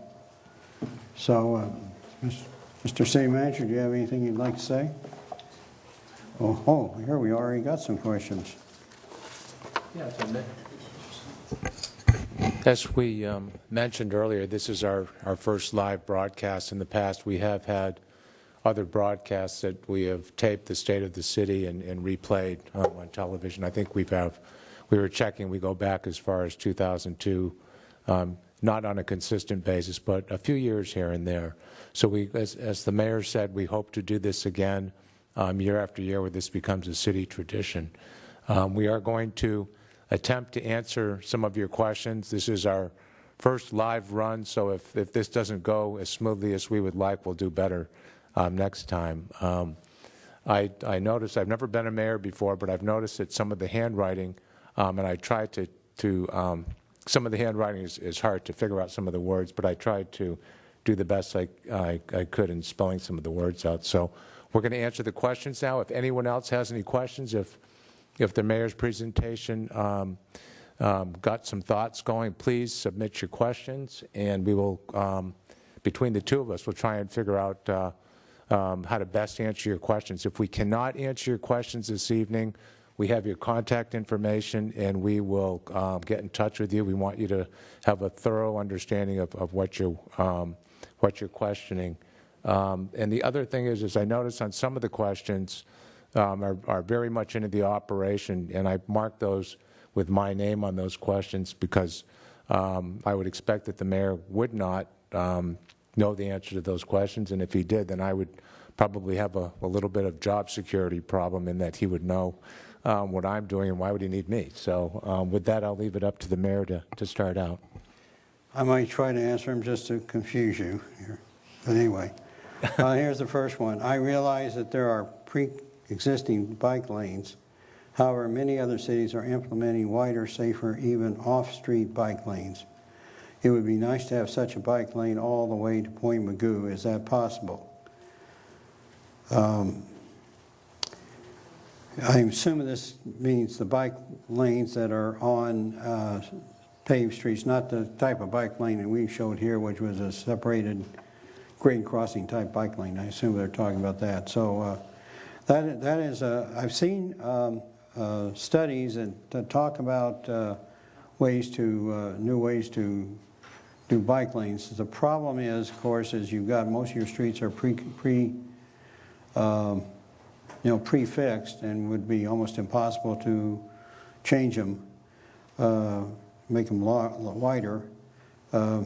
So, Mr. City Manager, do you have anything you'd like to say? Oh, here we already got some questions. As we mentioned earlier, this is our first live broadcast. In the past, we have had other broadcasts that we have taped the state of the city and replayed on television. I think we were checking, we go back as far as 2002, not on a consistent basis, but a few years here and there. So we, as the mayor said, we hope to do this again year after year where this becomes a city tradition. We are going to attempt to answer some of your questions. This is our first live run, so if this doesn't go as smoothly as we would like, we'll do better next time. I noticed, I've never been a mayor before, but I've noticed that some of the handwriting, and I tried to some of the handwriting is hard to figure out some of the words, but I tried to do the best I could in spelling some of the words out. So we're going to answer the questions now. If anyone else has any questions, if the mayor's presentation got some thoughts going, please submit your questions, and we will, between the two of us, we'll try and figure out how to best answer your questions. If we cannot answer your questions this evening, we have your contact information, and we will get in touch with you. We want you to have a thorough understanding of what you're questioning. And the other thing is I noticed on some of the questions are very much into the operation, and I marked those with my name on those questions because I would expect that the mayor would not know the answer to those questions, and if he did, then I would probably have a little bit of job security problem in that he would know what I'm doing and why would he need me. So with that, I'll leave it up to the mayor to start out. I might try to answer them just to confuse you here. But anyway, here's the first one. I realize that there are pre-existing bike lanes. However, many other cities are implementing wider, safer, even off-street bike lanes. It would be nice to have such a bike lane all the way to Point Magoo. Is that possible? I'm assuming this means the bike lanes that are on paved streets, not the type of bike lane that we showed here, which was a separated grade crossing type bike lane. I assume they're talking about that. So that is, I've seen studies that talk about new ways to do bike lanes. The problem is, of course, is you've got most of your streets are prefixed, and would be almost impossible to change them, make them wider. To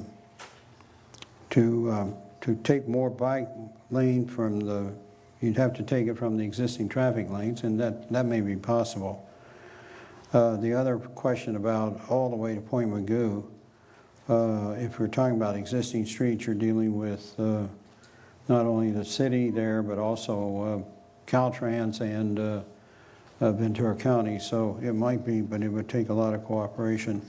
take more bike lane from the, you'd have to take it from the existing traffic lanes, and that may be possible. The other question about all the way to Point Magoo, if we're talking about existing streets, you're dealing with not only the city there, but also Caltrans and Ventura County. So it might be, but it would take a lot of cooperation.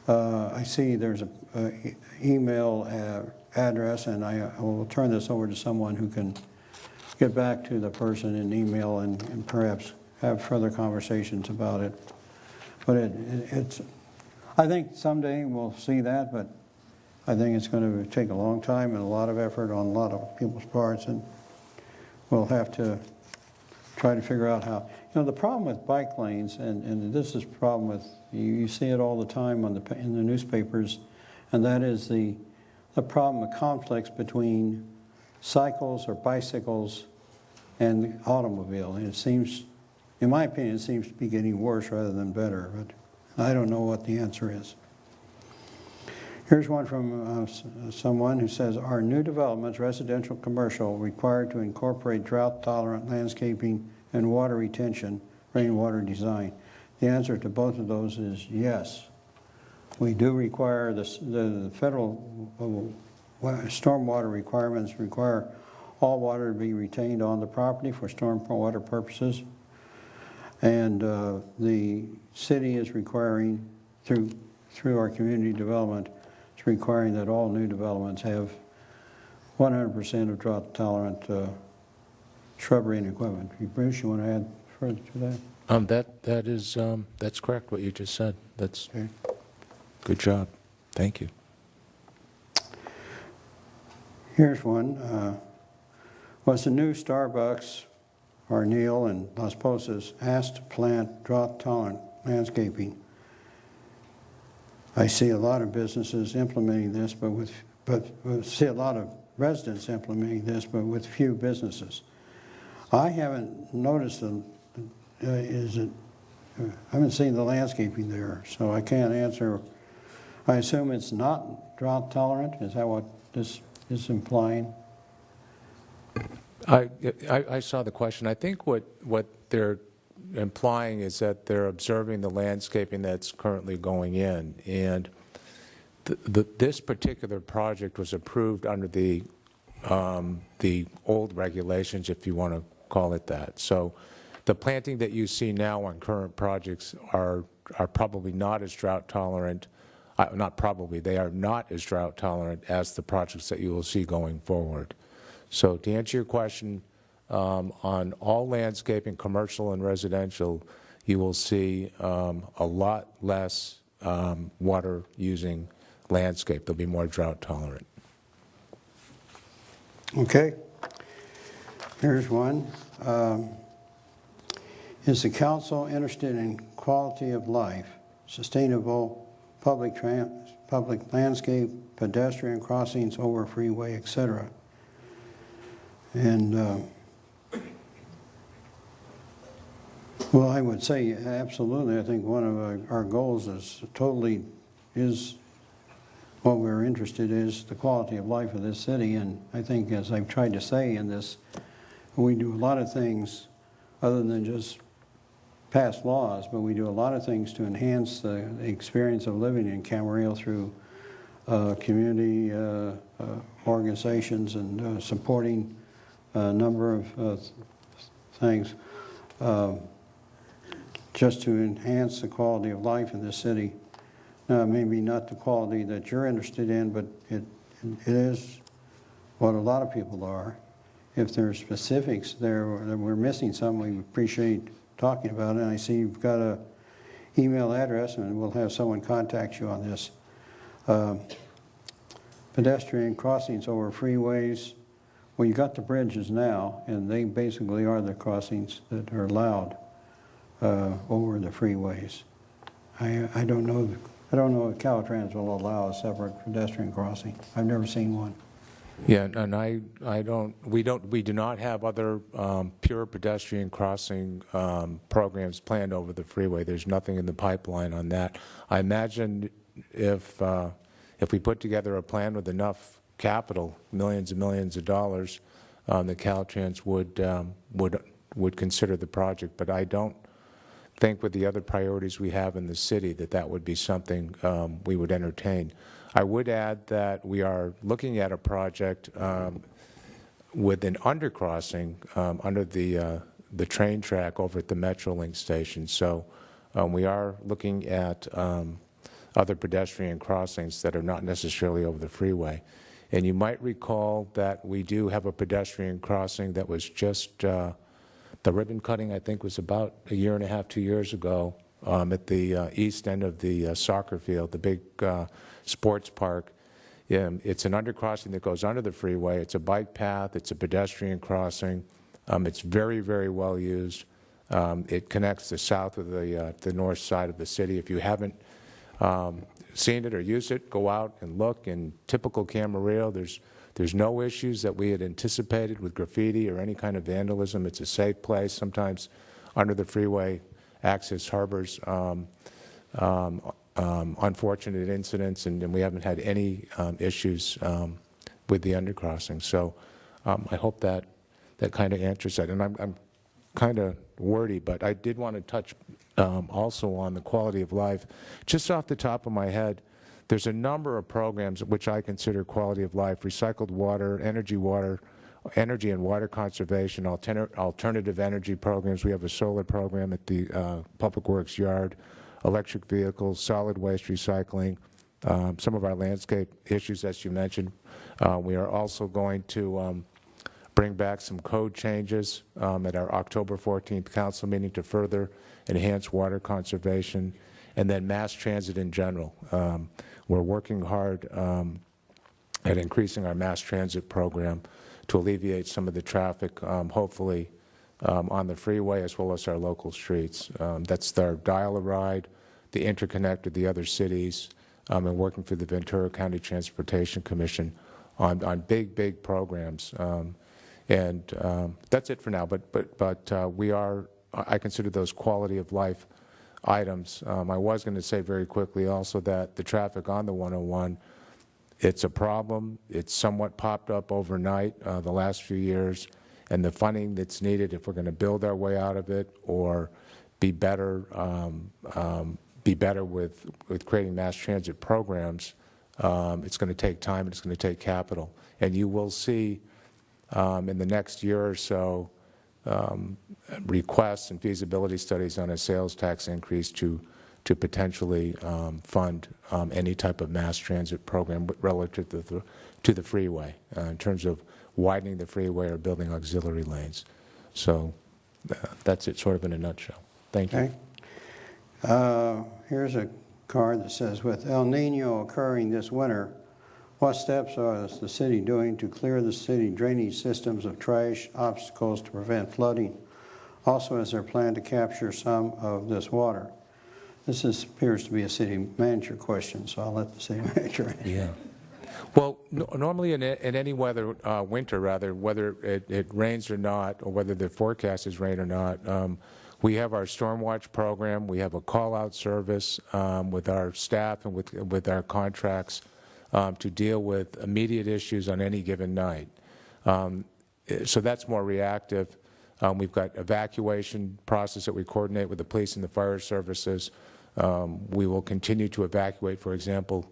I see there's an email address, and I will turn this over to someone who can get back to the person in email and perhaps have further conversations about it. But it's, I think someday we'll see that, but I think it's going to take a long time and a lot of effort on a lot of people's parts, and we'll have to try to figure out how. You know, the problem with bike lanes, and this is a problem with, you see it all the time in the newspapers, and that is the problem of conflicts between cycles or bicycles and the automobile. And it seems, in my opinion, it seems to be getting worse rather than better, but I don't know what the answer is. Here's one from someone who says, are new developments, residential, commercial, required to incorporate drought-tolerant landscaping and water retention, rainwater design? The answer to both of those is yes. We do require the federal stormwater requirements require all water to be retained on the property for stormwater purposes. And the city is requiring, through our community development, it's requiring that all new developments have 100% of drought-tolerant shrubbery and equipment. Bruce, you want to add further to that? That's correct, what you just said. That's Okay. good job. Thank you. Here's one. Was the new Starbucks, or Neil in Las Posas, asked to plant drought-tolerant landscaping? I see a lot of businesses implementing this, but see a lot of residents implementing this, but with few businesses. I haven't noticed I haven't seen the landscaping there, so I can't answer. I assume it's not drought tolerant. Is that what this is implying? I saw the question. I think what they're implying is that they're observing the landscaping that's currently going in, and this particular project was approved under the old regulations, if you want to call it that. So the planting that you see now on current projects are probably not as drought tolerant. Not probably, they are not as drought tolerant as the projects that you will see going forward. So to answer your question, on all landscaping, commercial and residential, you will see a lot less water using landscape. They'll be more drought tolerant. Okay. Here's one. Is the council interested in quality of life, sustainable public landscape, pedestrian crossings over freeway, etc.? And well, I would say absolutely. I think one of our goals is what we're interested in is the quality of life of this city. And I think, as I've tried to say in this, we do a lot of things other than just pass laws, but we do a lot of things to enhance the experience of living in Camarillo through community organizations and supporting a number of things just to enhance the quality of life in this city. Now, maybe not the quality that you're interested in, but it is what a lot of people are. If there are specifics there that we're missing some, we appreciate talking about it. And I see you've got an email address, and we'll have someone contact you on this. Pedestrian crossings over freeways. Well, you got the bridges now, and they basically are the crossings that are allowed over the freeways. I don't know if Caltrans will allow a separate pedestrian crossing. I've never seen one. Yeah, and we do not have other pure pedestrian crossing programs planned over the freeway. There's nothing in the pipeline on that. I imagine if we put together a plan with enough capital, millions and millions of dollars, the Caltrans would consider the project. But I don't think with the other priorities we have in the city that would be something we would entertain. I would add that we are looking at a project with an undercrossing under the train track over at the Metrolink station. So we are looking at other pedestrian crossings that are not necessarily over the freeway. And you might recall that we do have a pedestrian crossing that was just, the ribbon cutting I think was about a year and a half, 2 years ago at the east end of the soccer field, the big sports park. It's an undercrossing that goes under the freeway. It's a bike path. It's a pedestrian crossing. It's very, very well used. It connects the south with the north side of the city. If you haven't seen it or used it, go out and look. In typical Camarillo, there's no issues that we had anticipated with graffiti or any kind of vandalism. It's a safe place. Sometimes under the freeway access harbors unfortunate incidents, and we haven't had any issues with the undercrossing. So I hope that kind of answers that. And I'm kind of wordy, but I did want to touch also on the quality of life. Just off the top of my head, there's a number of programs which I consider quality of life: recycled water, energy and water conservation, alternative energy programs. We have a solar program at the Public Works Yard, electric vehicles, solid waste recycling, some of our landscape issues, as you mentioned. We are also going to bring back some code changes at our October 14th council meeting to further enhance water conservation, and then mass transit in general. We're working hard at increasing our mass transit program to alleviate some of the traffic, hopefully, on the freeway as well as our local streets. That's our dial-a-ride, the interconnect with the other cities, and working through the Ventura County Transportation Commission on big programs. That's it for now, but we are, I consider those quality of life items. I was going to say very quickly also that the traffic on the 101, it's a problem. It's somewhat popped up overnight the last few years, and the funding that's needed if we're going to build our way out of it or be better with creating mass transit programs, it's going to take time and it's going to take capital. And you will see in the next year or so requests and feasibility studies on a sales tax increase to potentially fund any type of mass transit program relative to the freeway in terms of widening the freeway or building auxiliary lanes. So that's it sort of in a nutshell. Thank you. Okay. Here's a card that says, with El Nino occurring this winter, what steps is the city doing to clear the city drainage systems of trash obstacles to prevent flooding? Also, is there a plan to capture some of this water? This appears to be a city manager question, so I'll let the city manager answer. Yeah. Well, normally in any weather, winter rather, whether it rains or not, or whether the forecast is rain or not, we have our storm watch program. We have a call-out service with our staff and with our contracts to deal with immediate issues on any given night. So that's more reactive. We've got evacuation process that we coordinate with the police and the fire services. We will continue to evacuate, for example,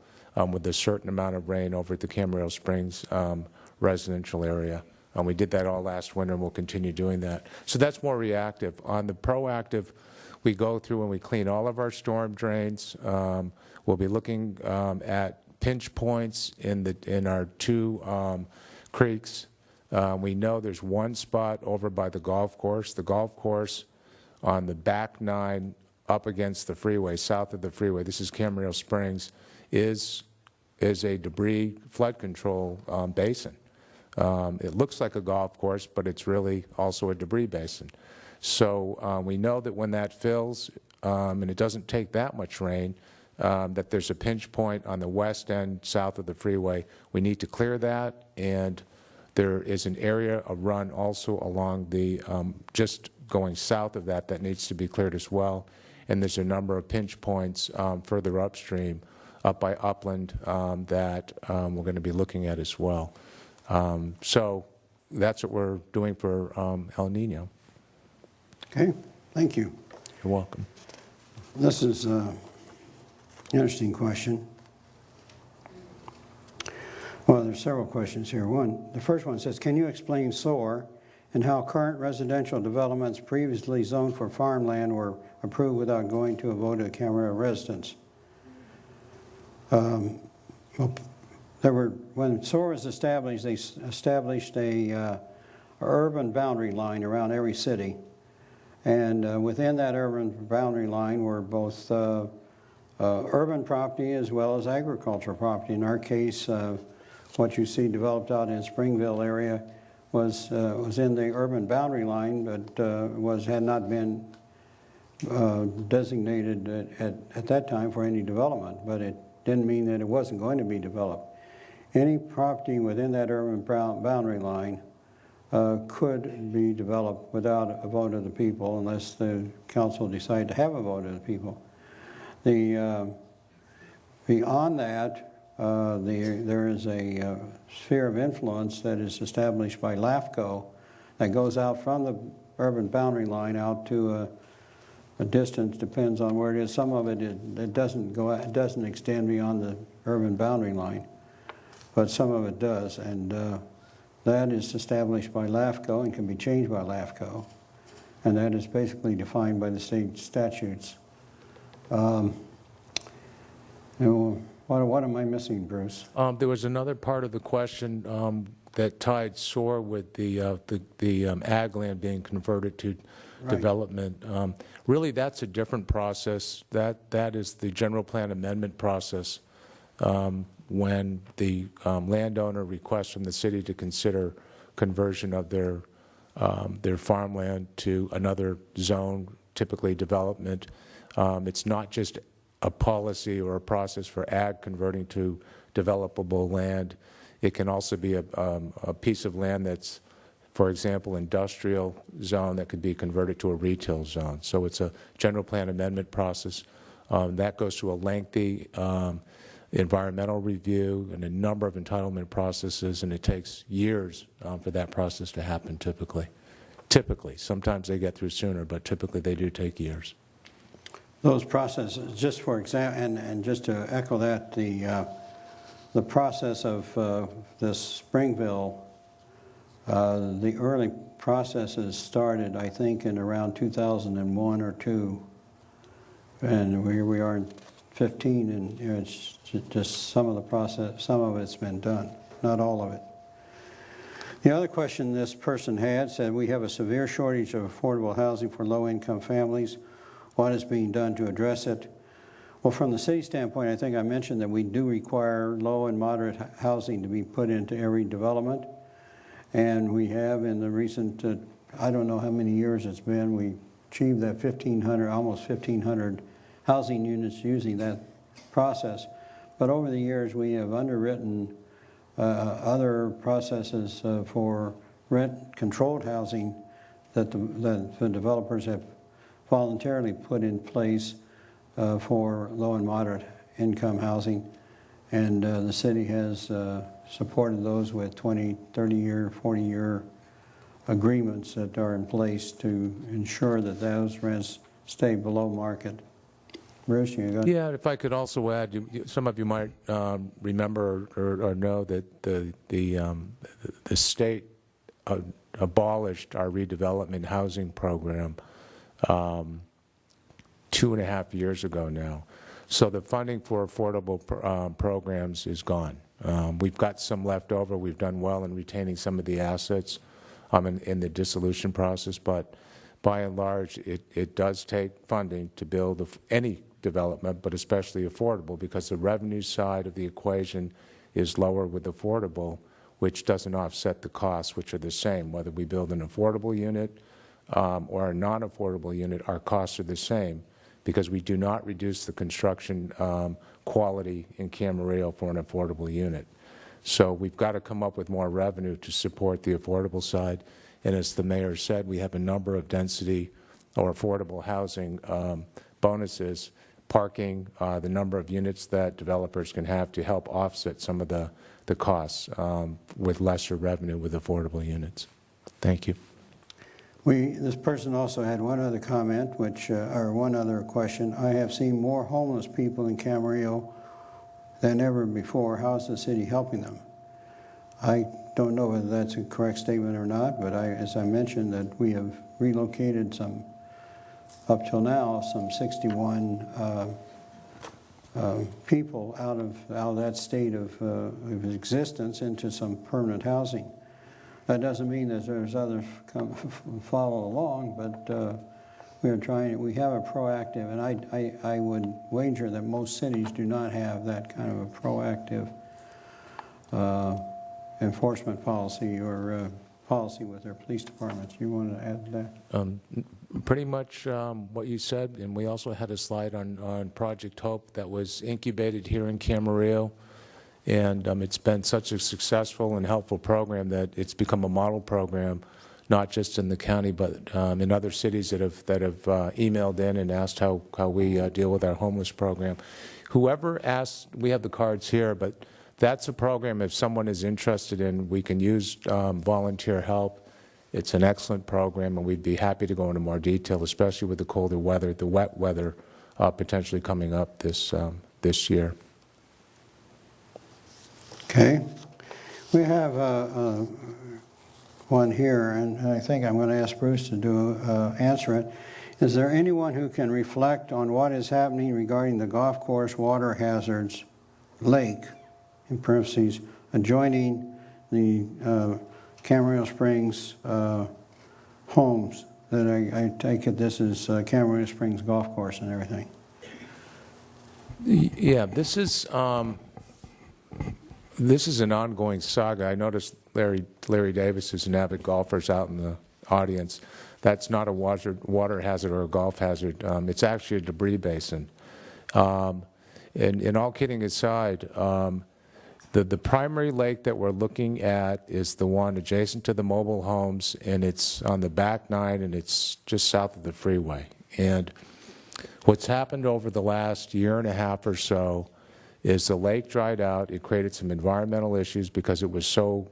with a certain amount of rain over at the Camarillo Springs residential area. We did that all last winter, and we'll continue doing that. So that's more reactive. On the proactive, we go through and we clean all of our storm drains. We'll be looking at pinch points in our two creeks. We know there's one spot over by the golf course. The golf course on the back 9 up against the freeway, south of the freeway, this is Camarillo Springs, is a debris flood control basin. It looks like a golf course, but it's really also a debris basin. So we know that when that fills, and it doesn't take that much rain, that there's a pinch point on the west end south of the freeway. We need to clear that, and there is an area, a run also along the, just going south of that needs to be cleared as well. And there's a number of pinch points further upstream, up by Upland, that we're going to be looking at as well. So that's what we're doing for El Nino. Okay, thank you. You're welcome. This is an interesting question. Well, there's several questions here. The first one says, can you explain SOAR and how current residential developments previously zoned for farmland were approved without going to a vote of Camarillo residents? When SOAR was established, they established a urban boundary line around every city. And within that urban boundary line were both urban property as well as agricultural property. In our case, what you see developed out in Springville area was in the urban boundary line, but had not been designated at that time for any development. But it didn't mean that it wasn't going to be developed. Any property within that urban boundary line could be developed without a vote of the people, unless the council decided to have a vote of the people. Beyond that, there is a sphere of influence that is established by LAFCO that goes out from the urban boundary line out to a distance, depends on where it is. Some of it doesn't go, it doesn't extend beyond the urban boundary line, but some of it does, and that is established by LAFCO and can be changed by LAFCO, and that is basically defined by the state statutes. You know, what am I missing, Bruce? There was another part of the question that tied sore with the ag land being converted to development. Really, that's a different process. That is the general plan amendment process when the landowner requests from the city to consider conversion of their farmland to another zone, typically development. It's not just a policy or a process for ag converting to developable land. It can also be a piece of land that's, for example, industrial zone that could be converted to a retail zone. So it's a general plan amendment process. That goes through a lengthy environmental review and a number of entitlement processes, and it takes years for that process to happen typically. Sometimes they get through sooner, but typically they do take years. Those processes, just for example, and just to echo that, the process of this Springville, the early processes started, I think, in around 2001 or 2, and here we are in 15, and you know, it's just some of the process, some of it's been done, not all of it. The other question this person had said, we have a severe shortage of affordable housing for low-income families. What is being done to address it? Well, from the city standpoint, I think I mentioned that we do require low and moderate housing to be put into every development. And we have in the recent, I don't know how many years it's been, we achieved that 1,500, almost 1,500 housing units using that process. But over the years, we have underwritten other processes for rent-controlled housing that the developers have voluntarily put in place for low and moderate income housing, and the city has supported those with 20, 30-year, 40-year agreements that are in place to ensure that those rents stay below market. Bruce, you got? Yeah, if I could also add, some of you might remember or know that the state abolished our redevelopment housing program 2.5 years ago now. So the funding for affordable programs is gone. We've got some left over. We've done well in retaining some of the assets in the dissolution process, but by and large, it does take funding to build any development, but especially affordable, because the revenue side of the equation is lower with affordable, which doesn't offset the costs, which are the same. Whether we build an affordable unit or a non-affordable unit, our costs are the same, because we do not reduce the construction quality in Camarillo for an affordable unit. So we've got to come up with more revenue to support the affordable side. And as the mayor said, we have a number of density or affordable housing bonuses, parking, the number of units that developers can have to help offset some of the costs with lesser revenue with affordable units. Thank you. This person also had one other comment, or one other question. I have seen more homeless people in Camarillo than ever before. How is the city helping them? I don't know whether that's a correct statement or not, but as I mentioned, that we have relocated up till now, some 61 people out of that state of existence into some permanent housing. That doesn't mean that there's others follow along, but we have a proactive, and I would wager that most cities do not have that kind of a proactive enforcement policy or policy with their police departments. You want to add to that? Pretty much what you said, and we also had a slide on Project Hope that was incubated here in Camarillo. And it's been such a successful and helpful program that it's become a model program, not just in the county, but in other cities that have emailed in and asked how we deal with our homeless program. Whoever asked, we have the cards here, but that's a program if someone is interested in, we can use volunteer help, It's an excellent program, and we'd be happy to go into more detail, especially with the colder weather, the wet weather potentially coming up this year. Okay. We have one here, and I think I'm going to ask Bruce to answer it. Is there anyone who can reflect on what is happening regarding the golf course water hazards lake, in parentheses, adjoining the Camarillo Springs homes? That I take it this is Camarillo Springs golf course and everything. Yeah, this is an ongoing saga. I noticed Larry Davis is an avid golfer out in the audience. That's not a water hazard or a golf hazard. It's actually a debris basin. And all kidding aside, the primary lake that we're looking at is the one adjacent to the mobile homes, and it's on the back 9, and it's just south of the freeway. And what's happened over the last year and a half or so is the lake dried out. It created some environmental issues because it was so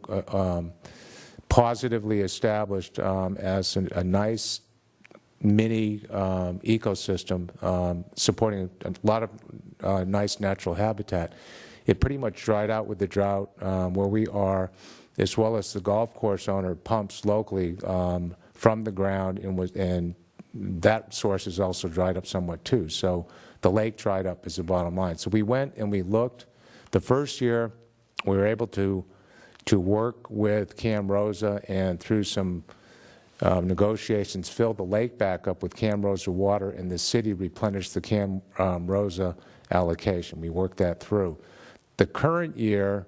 positively established as a nice mini ecosystem supporting a lot of nice natural habitat. It pretty much dried out with the drought where we are, as well as the golf course owner pumps locally from the ground, and that source is also dried up somewhat too. So the lake dried up is the bottom line. So we went and we looked. The first year, we were able to work with Cam Rosa, and through some negotiations, fill the lake back up with Cam Rosa water, and the city replenished the Cam Rosa allocation. We worked that through. The current year,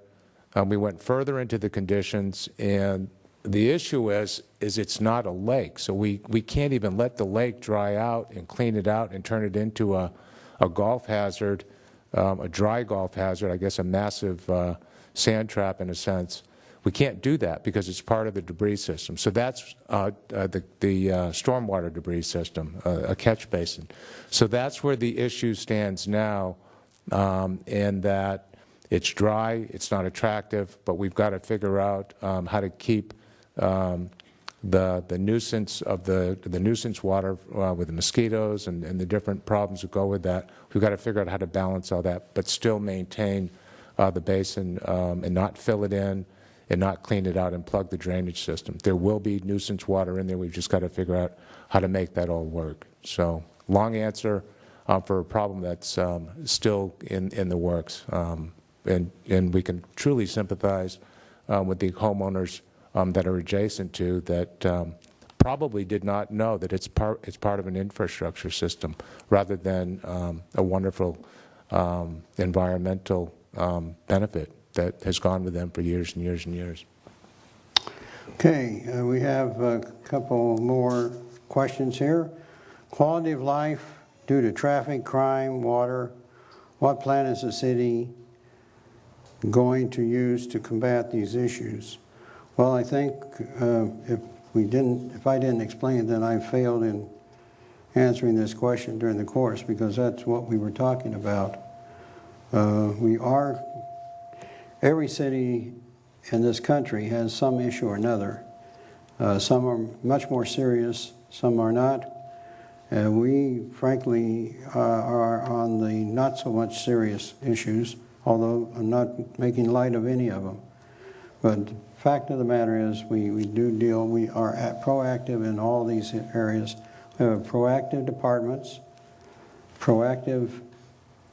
we went further into the conditions, and the issue is it's not a lake. So we can't even let the lake dry out and clean it out and turn it into a golf hazard, a dry golf hazard, I guess a massive sand trap in a sense. We can't do that because it's part of the debris system. So that's the stormwater debris system, a catch basin. So that's where the issue stands now, and that it's dry, it's not attractive, but we've got to figure out how to keep the nuisance of the nuisance water with the mosquitoes and the different problems that go with that. We've got to figure out how to balance all that, but still maintain the basin and not fill it in and not clean it out and plug the drainage system. There will be nuisance water in there. We've just got to figure out how to make that all work. So long answer for a problem that's still in the works. And we can truly sympathize with the homeowners that are adjacent to that probably did not know that it's part of an infrastructure system rather than a wonderful environmental benefit that has gone with them for years and years and years. Okay, we have a couple more questions here. Quality of life due to traffic, crime, water. What plan is the city going to use to combat these issues? Well, I think if I didn't explain it, then I failed in answering this question during the course, because that's what we were talking about. Every city in this country has some issue or another. Some are much more serious, some are not. We, frankly, are on the not so much serious issues, although I'm not making light of any of them. But the fact of the matter is we are proactive in all these areas. We have proactive departments, proactive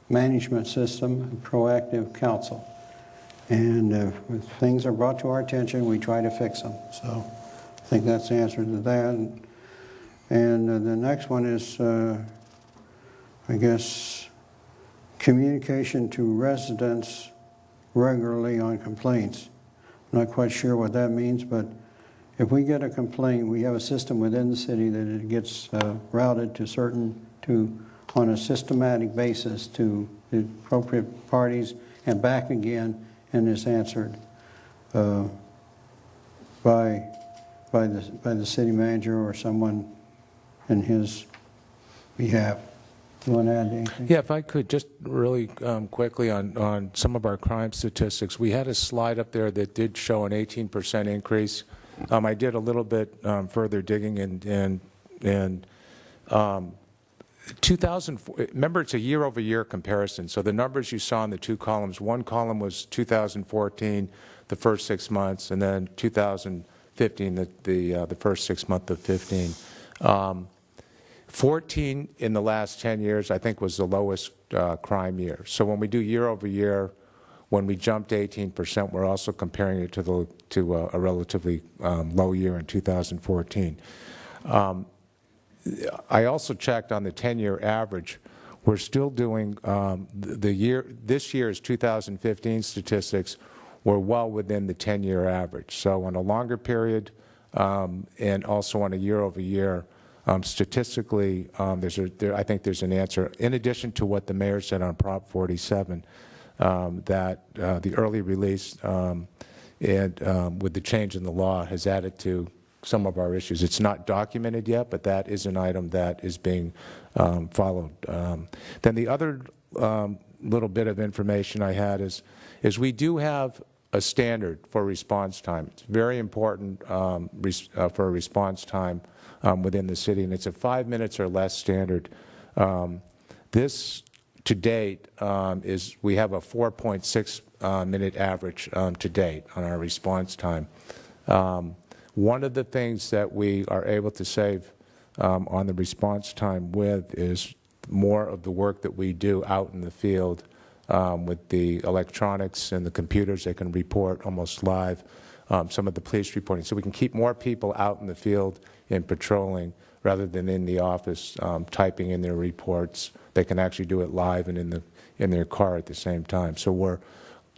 management system, and proactive council. And if things are brought to our attention, we try to fix them. So I think that's the answer to that. And the next one is, I guess, communication to residents regularly on complaints. I'm not quite sure what that means, but if we get a complaint, we have a system within the city that it gets routed on a systematic basis to the appropriate parties and back again, and is answered by the city manager or someone in his behalf. Do you want to add anything? Yeah, if I could, just really quickly on some of our crime statistics. We had a slide up there that did show an 18% increase I did a little bit further digging and 2004, remember it's a year-over-year comparison, so the numbers you saw in the two columns, one column was 2014, the first 6 months, and then 2015, the first 6 months of 15. 14 in the last 10 years, I think, was the lowest crime year. So when we do year-over-year, when we jumped 18%, we're also comparing it to a relatively low year in 2014. I also checked on the 10-year average. We're still doing this year's 2015 statistics were well within the 10-year average. So on a longer period and also on a year-over-year, statistically, I think there's an answer. In addition to what the mayor said on Prop 47, that the early release and with the change in the law has added to some of our issues. It's not documented yet, but that is an item that is being followed. Then the other little bit of information I had is we do have a standard for response time. It's very important for a response time within the city, and it's a 5 minutes or less standard. This, to date, is we have a 4.6 minute average to date on our response time. One of the things that we are able to save on the response time with is more of the work that we do out in the field with the electronics and the computers. They can report almost live some of the police reporting. So we can keep more people out in the field and patrolling rather than in the office typing in their reports. They can actually do it live and in their car at the same time. So we're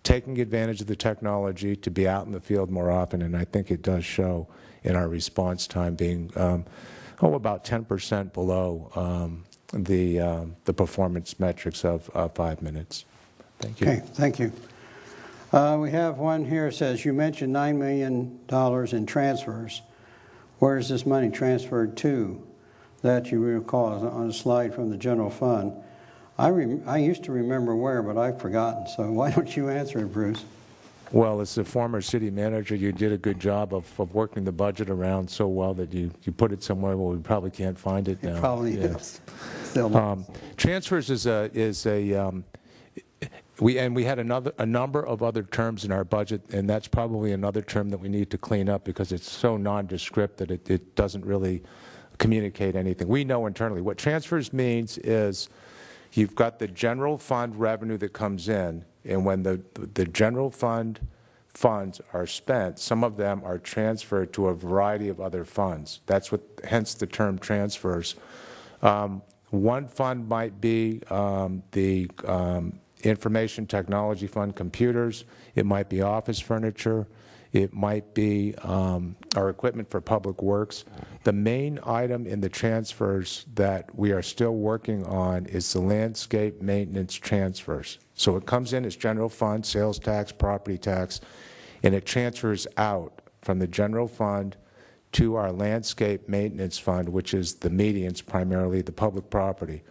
taking advantage of the technology to be out in the field more often, and I think it does show in our response time being about 10% below the performance metrics of 5 minutes. Thank you. Okay, thank you. We have one here that says, you mentioned $9 million in transfers. Where is this money transferred to? That you recall on a slide from the general fund. I used to remember where, but I've forgotten. So why don't you answer it, Bruce? Well, as the former city manager, you did a good job of working the budget around so well that you put it somewhere where we probably can't find it now. It probably is. Still transfers we had a number of other terms in our budget, and that's probably another term that we need to clean up because it's so nondescript that it doesn't really communicate anything. We know internally. What transfers means is you've got the general fund revenue that comes in, and when the general fund funds are spent, some of them are transferred to a variety of other funds. That's what, hence the term transfers. One fund might be the Information Technology Fund, computers. It might be office furniture. It might be our equipment for public works. The main item in the transfers that we are still working on is the landscape maintenance transfers. So it comes in as general fund, sales tax, property tax, and it transfers out from the general fund to our landscape maintenance fund, which is the medians, primarily the public property,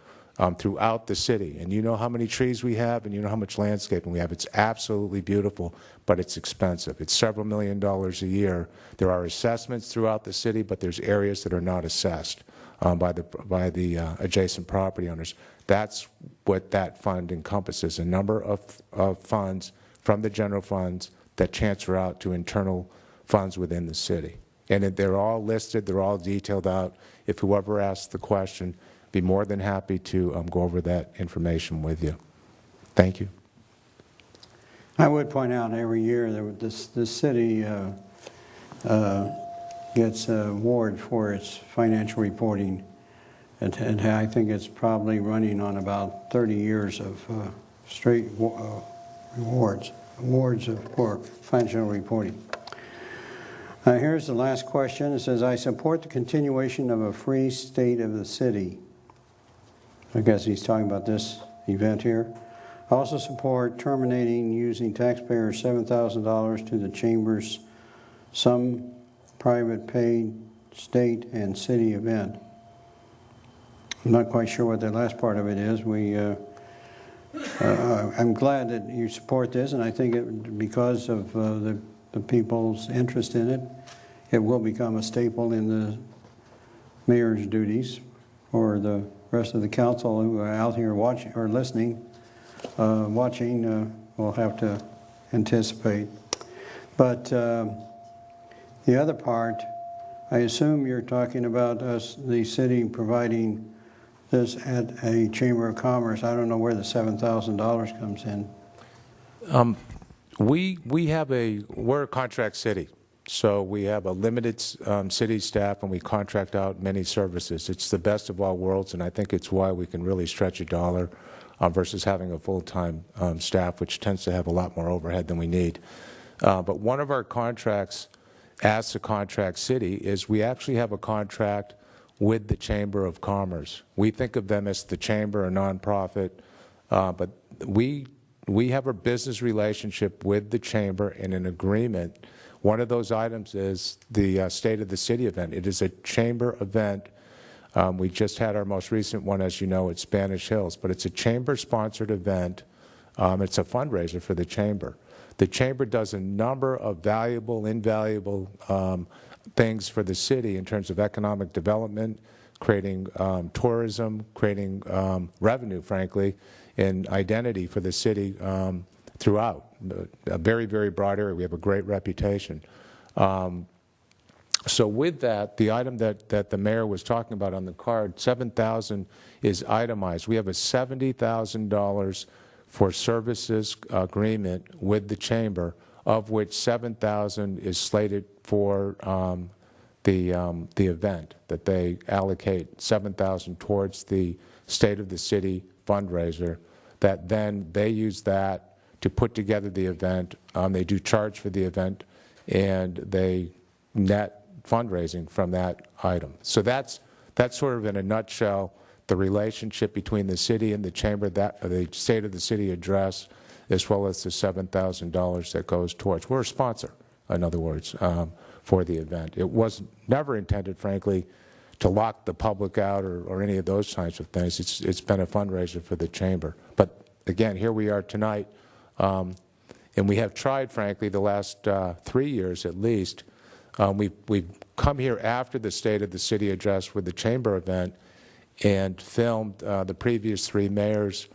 throughout the city. And you know how many trees we have, and you know how much landscaping we have. It's absolutely beautiful, but it's expensive. It's several $1 million a year. There are assessments throughout the city, but there's areas that are not assessed by the adjacent property owners. That's what that fund encompasses, a number of funds from the general funds that transfer out to internal funds within the city. And they're all listed, they're all detailed out. If whoever asks the question, be more than happy to go over that information with you. Thank you. I would point out every year that this city gets an award for its financial reporting, and I think it's probably running on about 30 years of straight awards for financial reporting. Here's the last question. It says, I support the continuation of a free state of the city. I guess he's talking about this event here. I also support terminating using taxpayers' $7,000 to the Chamber's some private paid state and city event. I'm not quite sure what the last part of it is. I'm glad that you support this, and I think because of the people's interest in it, it will become a staple in the mayor's duties, or the rest of the council who are out here watching or listening, will have to anticipate. But the other part, I assume you're talking about us, the city, providing this at a Chamber of Commerce. I don't know where the $7,000 comes in. We're a contract city, so we have a limited city staff, and we contract out many services. It's the best of all worlds, and I think it's why we can really stretch a dollar versus having a full-time staff, which tends to have a lot more overhead than we need. But one of our contracts as a contract city is we actually have a contract with the Chamber of Commerce. We think of them as the chamber, a nonprofit, but we have a business relationship with the chamber in an agreement. One of those items is the State of the City event. It is a chamber event. We just had our most recent one, as you know, at Spanish Hills, but it's a chamber-sponsored event. It's a fundraiser for the chamber. The chamber does a number of valuable, invaluable things for the city in terms of economic development, creating tourism, creating revenue, frankly, and identity for the city throughout. A very, very broad area. We have a great reputation. So with that, the item that the mayor was talking about on the card, $7,000 is itemized. We have a $70,000 for services agreement with the chamber, of which $7,000 is slated for the event, that they allocate $7,000 towards the State of the City fundraiser, that then they use that to put together the event. They do charge for the event, and they net fundraising from that item. So that's sort of in a nutshell the relationship between the city and the chamber, that the State of the City address, as well as the $7,000 that goes towards. We're a sponsor, in other words, for the event. It was never intended, frankly, to lock the public out or any of those kinds of things. It's been a fundraiser for the chamber. But again, here we are tonight, and we have tried, frankly, the last 3 years at least. We've come here after the State of the City address with the chamber event and filmed the previous 3 mayors.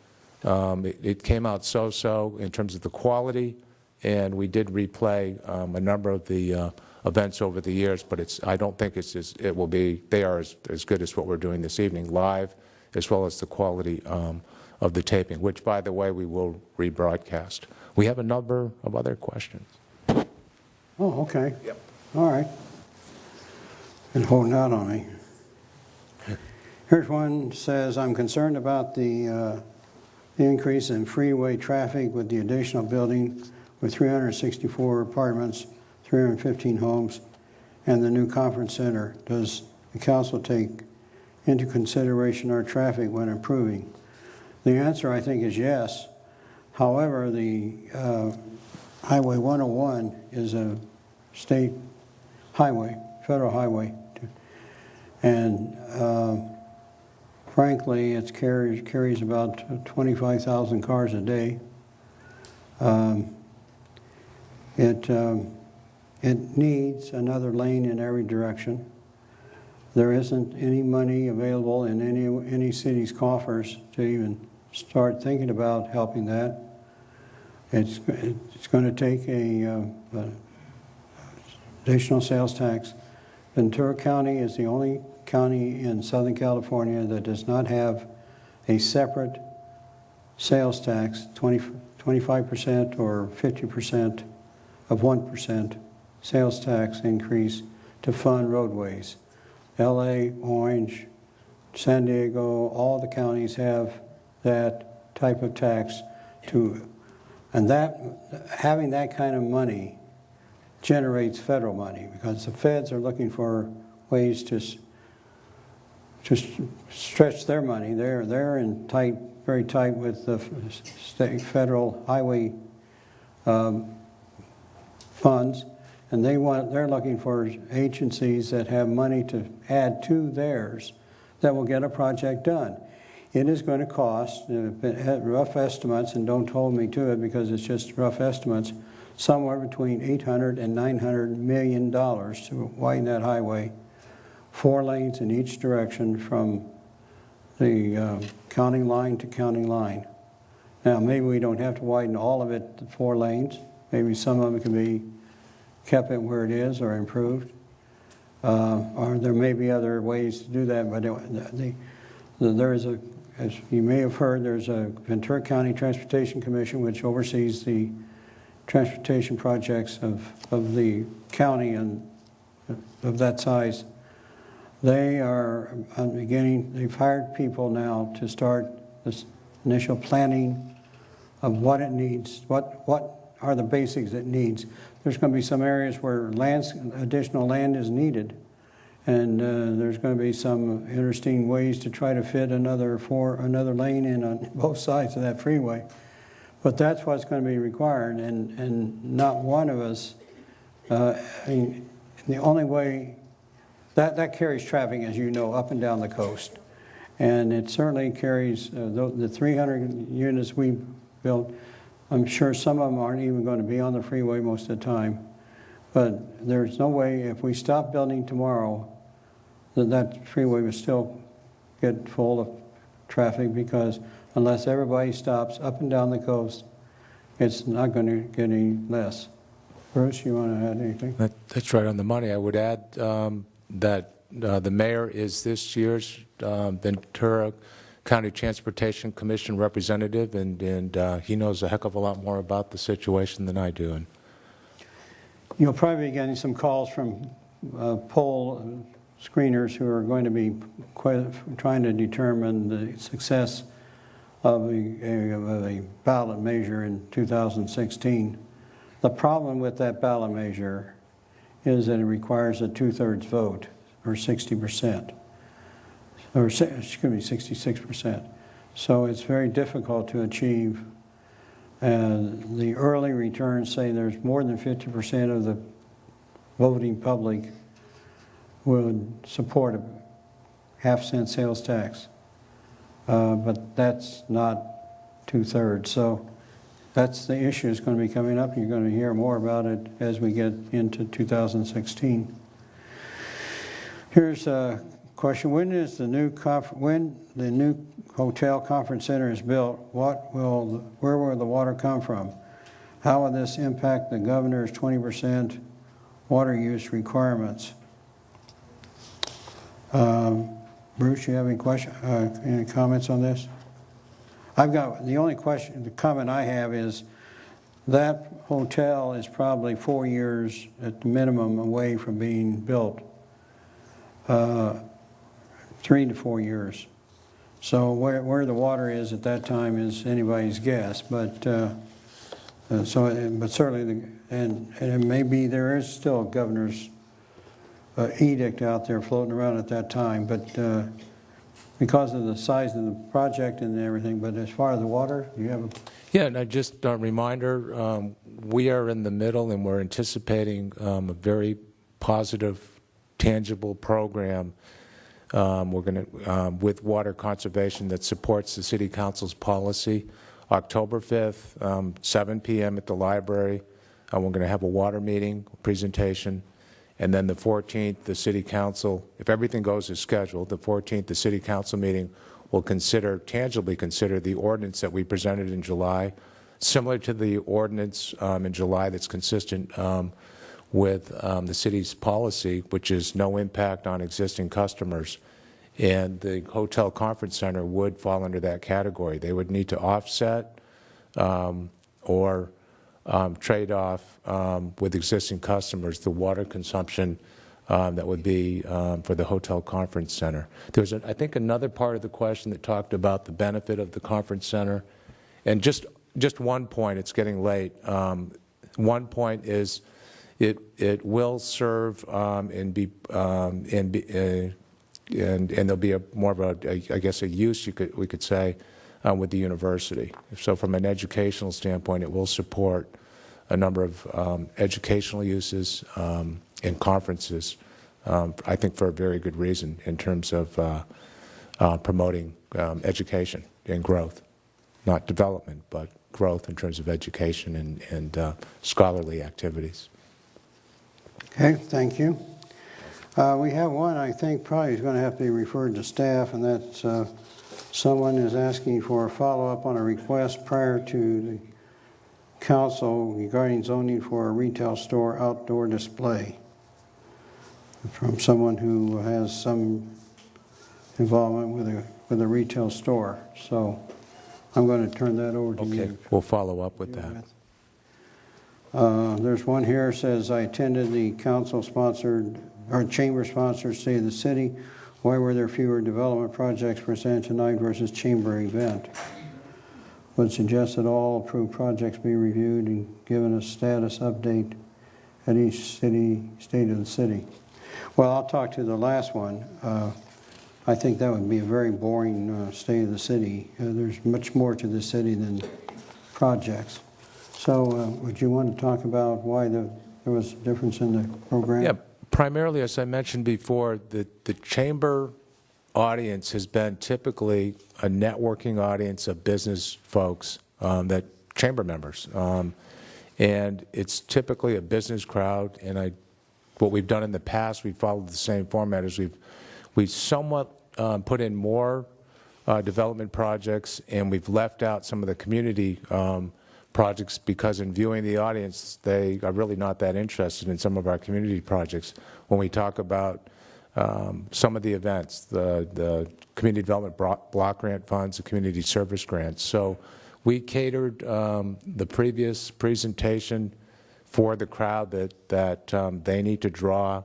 It came out so-so in terms of the quality, and we did replay a number of the events over the years, but I don't think they are as good as what we're doing this evening, live, as well as the quality of the taping, which, by the way, we will rebroadcast. We have a number of other questions. Oh, okay. Yep. All right. Been holding out on me. Here's one says, I'm concerned about the increase in freeway traffic with the additional building with 364 apartments, 315 homes, and the new conference center. Does the council take into consideration our traffic when improving? The answer, I think, is yes. However, the Highway 101 is a state highway, federal highway, and frankly, it carries about 25,000 cars a day. It needs another lane in every direction. There isn't any money available in any city's coffers to even start thinking about helping that. It's going to take a additional sales tax. Ventura County is the only county in Southern California that does not have a separate sales tax, 25% or 50% of 1% sales tax increase to fund roadways. LA, Orange, San Diego, all the counties have that type of tax and having that kind of money generates federal money, because the feds are looking for ways to stretch their money. They're in very tight with the federal highway funds, and they're looking for agencies that have money to add to theirs that will get a project done. It is going to cost, rough estimates, and don't hold me to it because it's just rough estimates, somewhere between $800 and $900 million to widen that highway, 4 lanes in each direction from the county line to county line. Now, maybe we don't have to widen all of it to 4 lanes. Maybe some of it can be kept at where it is or improved. Or there may be other ways to do that, but there is as you may have heard, there's a Ventura County Transportation Commission which oversees the transportation projects of the county and of that size. They are they've hired people now to start this initial planning of what it needs, what are the basics it needs. There's going to be some areas where additional land is needed, and there's going to be some interesting ways to try to fit another lane in on both sides of that freeway. But that's what's going to be required, and not one of us, I mean, the only way, that carries traffic, as you know, up and down the coast. And it certainly carries, the 300 units we built, I'm sure some of them aren't even going to be on the freeway most of the time. But there's no way, if we stop building tomorrow, that freeway will still get full of traffic, because unless everybody stops up and down the coast, it's not going to get any less. Bruce, you want to add anything? That's right on the money. I would add that the mayor is this year's Ventura County Transportation Commission representative, and he knows a heck of a lot more about the situation than I do. And you'll probably be getting some calls from poll screeners who are going to be trying to determine the success of a ballot measure in 2016. The problem with that ballot measure is that it requires a 2/3 vote, or 60%, or excuse me, 66%. So it's very difficult to achieve. And the early returns say there's more than 50% of the voting public would support a half-cent sales tax. But that's not 2/3. So that's the issue that's going to be coming up. You're going to hear more about it as we get into 2016. Here's a question: when the new hotel conference center is built, where will the water come from? How will this impact the governor's 20% water use requirements? Bruce, you have any comments on this? The only comment I have is that hotel is probably 4 years at the minimum away from being built. 3 to 4 years. So where the water is at that time is anybody's guess. But certainly, and it may be there is still a governor's edict out there floating around at that time, but because of the size of the project and everything. But as far as the water, you have a... Yeah, and just a reminder, we are in the middle, and we're anticipating a very positive, tangible program. We're going to, with water conservation, that supports the City Council's policy. October 5th, 7 p.m. at the library, we're going to have a water meeting, presentation, and then the 14th, the City Council, if everything goes as scheduled, the 14th, the City Council meeting will tangibly consider the ordinance that we presented in July, similar to the ordinance in July that's consistent with the city's policy, which is no impact on existing customers. And the hotel conference center would fall under that category. They would need to offset or trade off with existing customers the water consumption that would be for the hotel conference center. There's, I think, another part of the question that talked about the benefit of the conference center. And just one point, it's getting late. One point is it will serve and there'll be more of a, I guess, a use we could say with the university. So from an educational standpoint, it will support a number of educational uses and conferences. I think for a very good reason in terms of promoting education and growth. not development, but growth in terms of education and scholarly activities. Okay, thank you. We have one I think probably is going to have to be referred to staff, and that's someone is asking for a follow-up on a request prior to the council regarding zoning for a retail store outdoor display from someone who has some involvement with a retail store. So I'm going to turn that over to you. Okay, we'll follow up with that. There's one here that says, I attended the council-sponsored or chamber-sponsored State of the City. Why were there fewer development projects presented tonight versus chamber event? Would suggest that all approved projects be reviewed and given a status update at each state of the city. Well, I'll talk to the last one. I think that would be a very boring state of the city. There's much more to the city than projects. So would you want to talk about why there was a difference in the program? Yeah, primarily, as I mentioned before, the chamber audience has been typically a networking audience of business folks, that chamber members. And it's typically a business crowd, and what we've done in the past, we've followed the same format as we've somewhat put in more development projects, and we've left out some of the community projects because in viewing the audience, they are really not that interested in some of our community projects. When we talk about some of the events, the community development block grant funds, the community service grants. So we catered the previous presentation for the crowd that they need to draw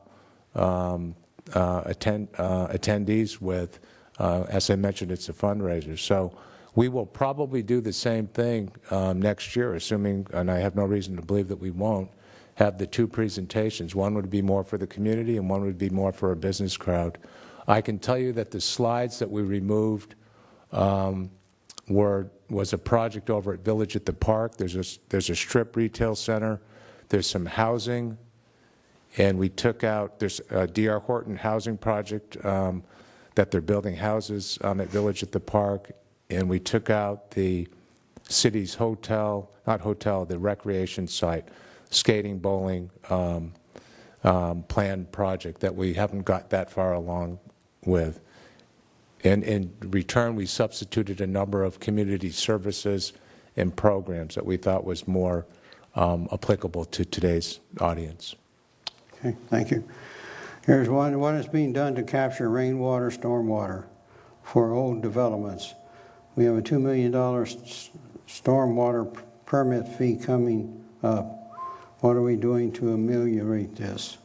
attendees with. As I mentioned, it's a fundraiser. So we will probably do the same thing next year, assuming, and I have no reason to believe that we won't, have the two presentations. One would be more for the community and one would be more for a business crowd. I can tell you that the slides that we removed was a project over at Village at the Park. There's a strip retail center. There's some housing. And we took out, there's a D.R. Horton housing project that they're building houses at Village at the Park. And we took out the city's hotel, not hotel, the recreation site, skating, bowling planned project that we haven't got that far along with. And in return, we substituted a number of community services and programs that we thought was more applicable to today's audience. Okay, thank you. Here's one. What is being done to capture rainwater, stormwater for old developments? We have a $2 million stormwater permit fee coming up. What are we doing to ameliorate this?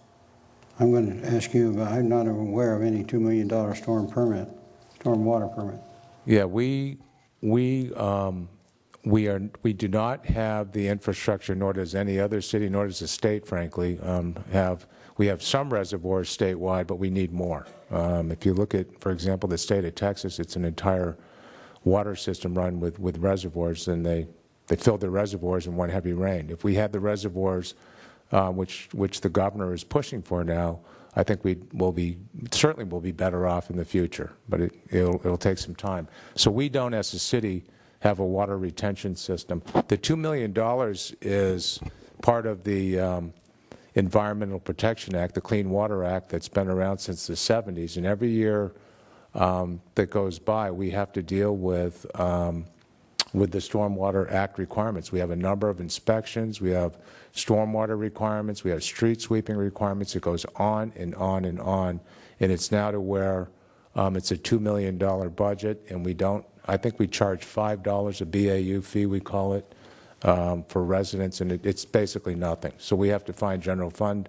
I'm going to ask you about, I'm not aware of any $2 million stormwater permit. Yeah, we do not have the infrastructure, nor does any other city, nor does the state, frankly, we have some reservoirs statewide, but we need more. If you look at, for example, the state of Texas, it's an entire water system run with reservoirs, and they fill their reservoirs in one heavy rain. If we had the reservoirs, which the governor is pushing for now, I think certainly will be better off in the future, but it'll take some time. So we don't, as a city, have a water retention system. The $2 million is part of the Environmental Protection Act, the Clean Water Act, that's been around since the 70s, and every year that goes by, we have to deal with the Stormwater Act requirements. We have a number of inspections, we have stormwater requirements, we have street sweeping requirements. It goes on and on and on, and it's now to where it's a $2 million budget, and I think we charge $5 a BAU fee, we call it, for residents, and it's basically nothing. So we have to find general fund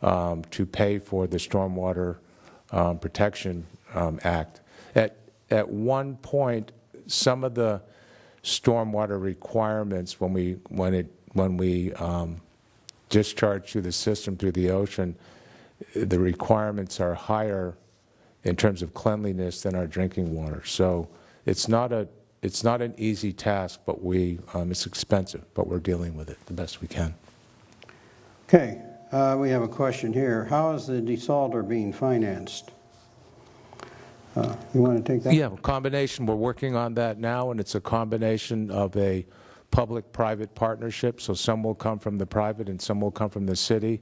to pay for the Stormwater Protection Act. At one point, some of the stormwater requirements, when we discharge through the system through the ocean, the requirements are higher in terms of cleanliness than our drinking water. So it's not an easy task, but it's expensive, but we're dealing with it the best we can. Okay, we have a question here. How is the desalter being financed? You want to take that? Yeah, a combination. We're working on that now, and it's a combination of a public-private partnership. So some will come from the private and some will come from the city.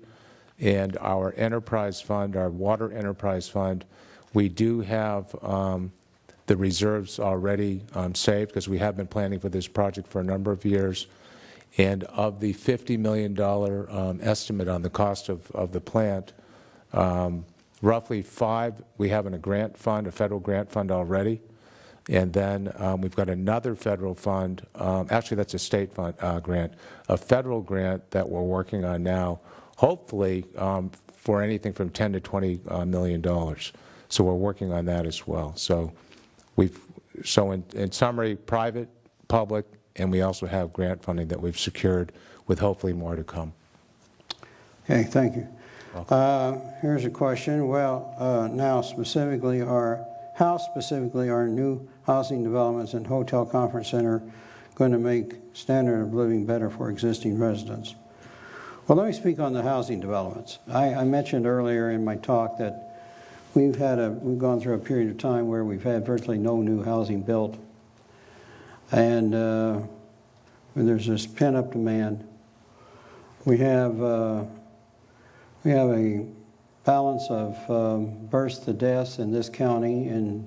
And our enterprise fund, our water enterprise fund, we do have the reserves already saved because we have been planning for this project for a number of years. And of the $50 million estimate on the cost of the plant, roughly $5 we have in a grant fund, a federal grant fund already. And then we've got another federal fund, actually that's a state fund grant, a federal grant that we're working on now, hopefully for anything from $10 to $20 million. So we're working on that as well. So in summary, private, public, and we also have grant funding that we've secured with hopefully more to come. Okay, thank you. Here's a question. Well, now specifically, how specifically are new housing developments and hotel conference center going to make standard of living better for existing residents? Well, let me speak on the housing developments. I mentioned earlier in my talk that we've gone through a period of time where we've had virtually no new housing built, and there's this pent-up demand. We have a balance of births to deaths in this county, and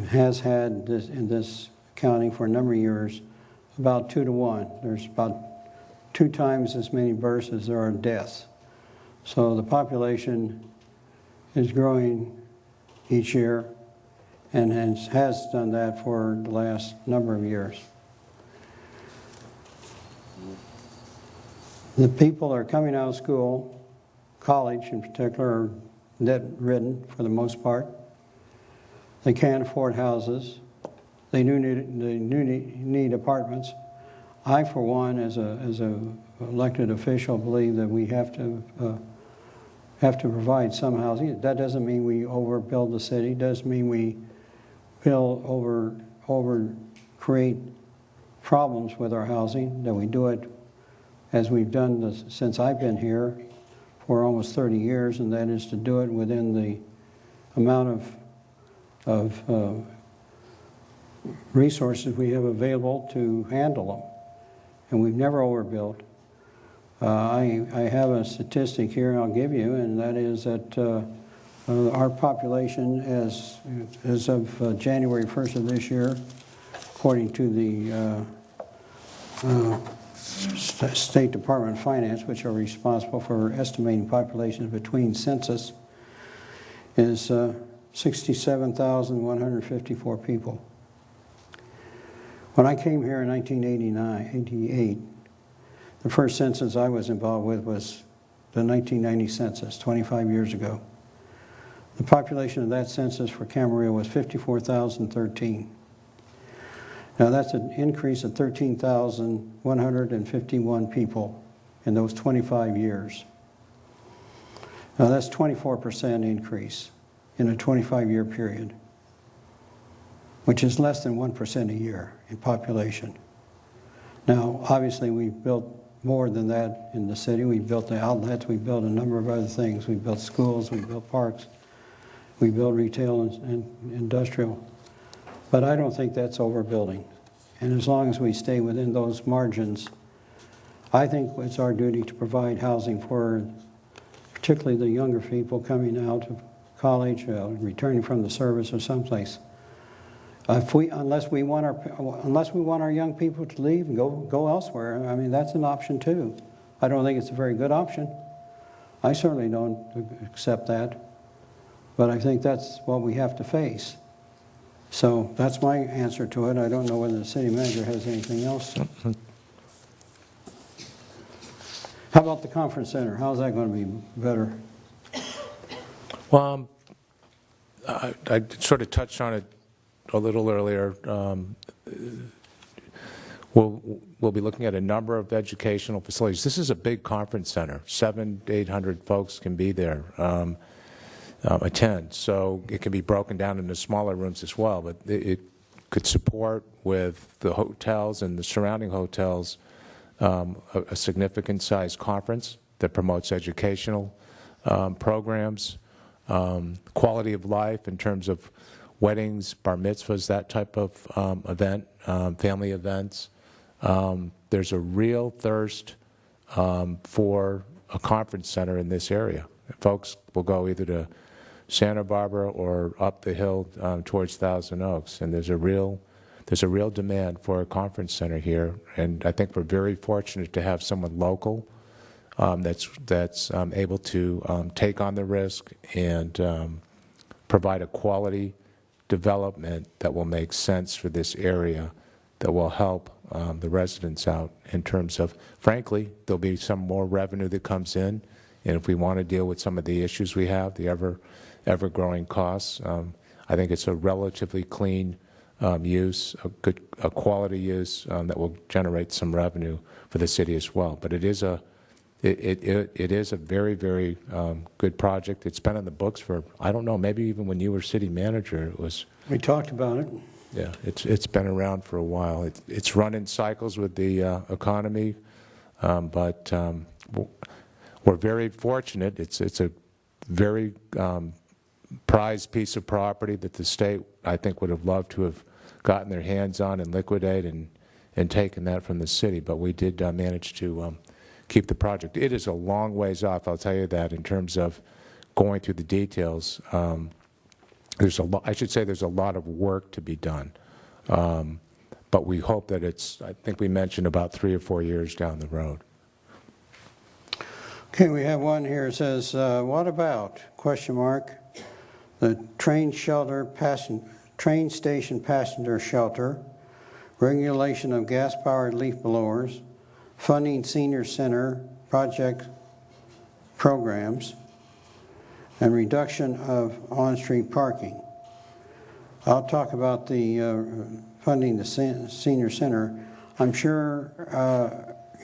has had this in this county for a number of years, about 2 to 1. There's about 2 times as many births as there are deaths. So the population is growing each year and has done that for the last number of years. The people are coming out of school, college in particular, are debt-ridden for the most part. They can't afford houses. They do need apartments. I, for one, as a elected official, believe that we have to provide some housing. That doesn't mean we overbuild the city. It doesn't mean we create problems with our housing. That we do it as we've done since I've been here for almost 30 years, and that is to do it within the amount of resources we have available to handle them. And we've never overbuilt. I have a statistic here I'll give you, and that is that our population as of January 1st of this year, according to the State Department of Finance, which are responsible for estimating populations between census, is 67,154 people. When I came here in 1988, the first census I was involved with was the 1990 census, 25 years ago. The population of that census for Camarillo was 54,013. Now that's an increase of 13,151 people in those 25 years. Now that's 24% increase in a 25-year period, which is less than 1% a year in population. Now, obviously, we've built more than that in the city. We built the outlets. We built a number of other things. We built schools. We built parks. We built retail and industrial. But I don't think that's overbuilding. And as long as we stay within those margins, I think it's our duty to provide housing for particularly the younger people coming out of college, returning from the service or someplace. Unless we want our young people to leave and go elsewhere, I mean, that's an option too. I don't think it's a very good option. I certainly don't accept that. But I think that's what we have to face. So that's my answer to it. I don't know whether the city manager has anything else. How about the conference center? How's that going to be better? Well, I sort of touched on it a little earlier. We'll be looking at a number of educational facilities. This is a big conference center. 700 to 800 folks can be there, attend. So it can be broken down into smaller rooms as well, but it could support with the hotels and the surrounding hotels a significant size conference that promotes educational programs. quality of life in terms of weddings, bar mitzvahs, that type of event, family events. There's a real thirst for a conference center in this area. Folks will go either to Santa Barbara or up the hill towards Thousand Oaks, and there's a real demand for a conference center here. And I think we're very fortunate to have someone local that's able to take on the risk and provide a quality development that will make sense for this area, that will help the residents out in terms of, frankly, there'll be some more revenue that comes in, and if we want to deal with some of the issues we have, the ever-growing costs, I think it's a relatively clean use, a quality use that will generate some revenue for the city as well. But it is a very, very good project. It's been on the books for, I don't know, maybe even when you were city manager, it was. We talked about it. Yeah, it's been around for a while. It's run in cycles with the economy, but we're very fortunate. It's a very prized piece of property that the state, I think, would have loved to have gotten their hands on and liquidate and taken that from the city. But we did manage to keep the project. It is a long ways off, I'll tell you that, in terms of going through the details. There's a lot, I should say there's a lot of work to be done. But we hope that it's, I think we mentioned about 3 or 4 years down the road. Okay, we have one here. It says, what about, question mark, the train station passenger shelter, regulation of gas-powered leaf blowers, funding senior center project programs, and reduction of on-street parking. I'll talk about the funding the senior center. I'm sure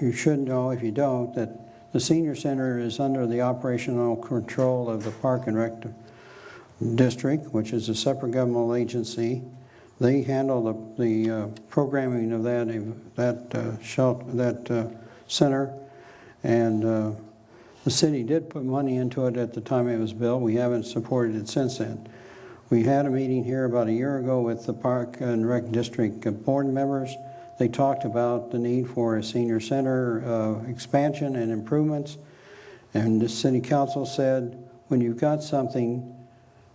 you should know, if you don't, that the senior center is under the operational control of the Park and Rec District, which is a separate governmental agency. They handle the programming of that center, and the city did put money into it at the time it was built. We haven't supported it since then. We had a meeting here about a year ago with the Park and Rec District board members. They talked about the need for a senior center expansion and improvements, and the city council said, when you've got something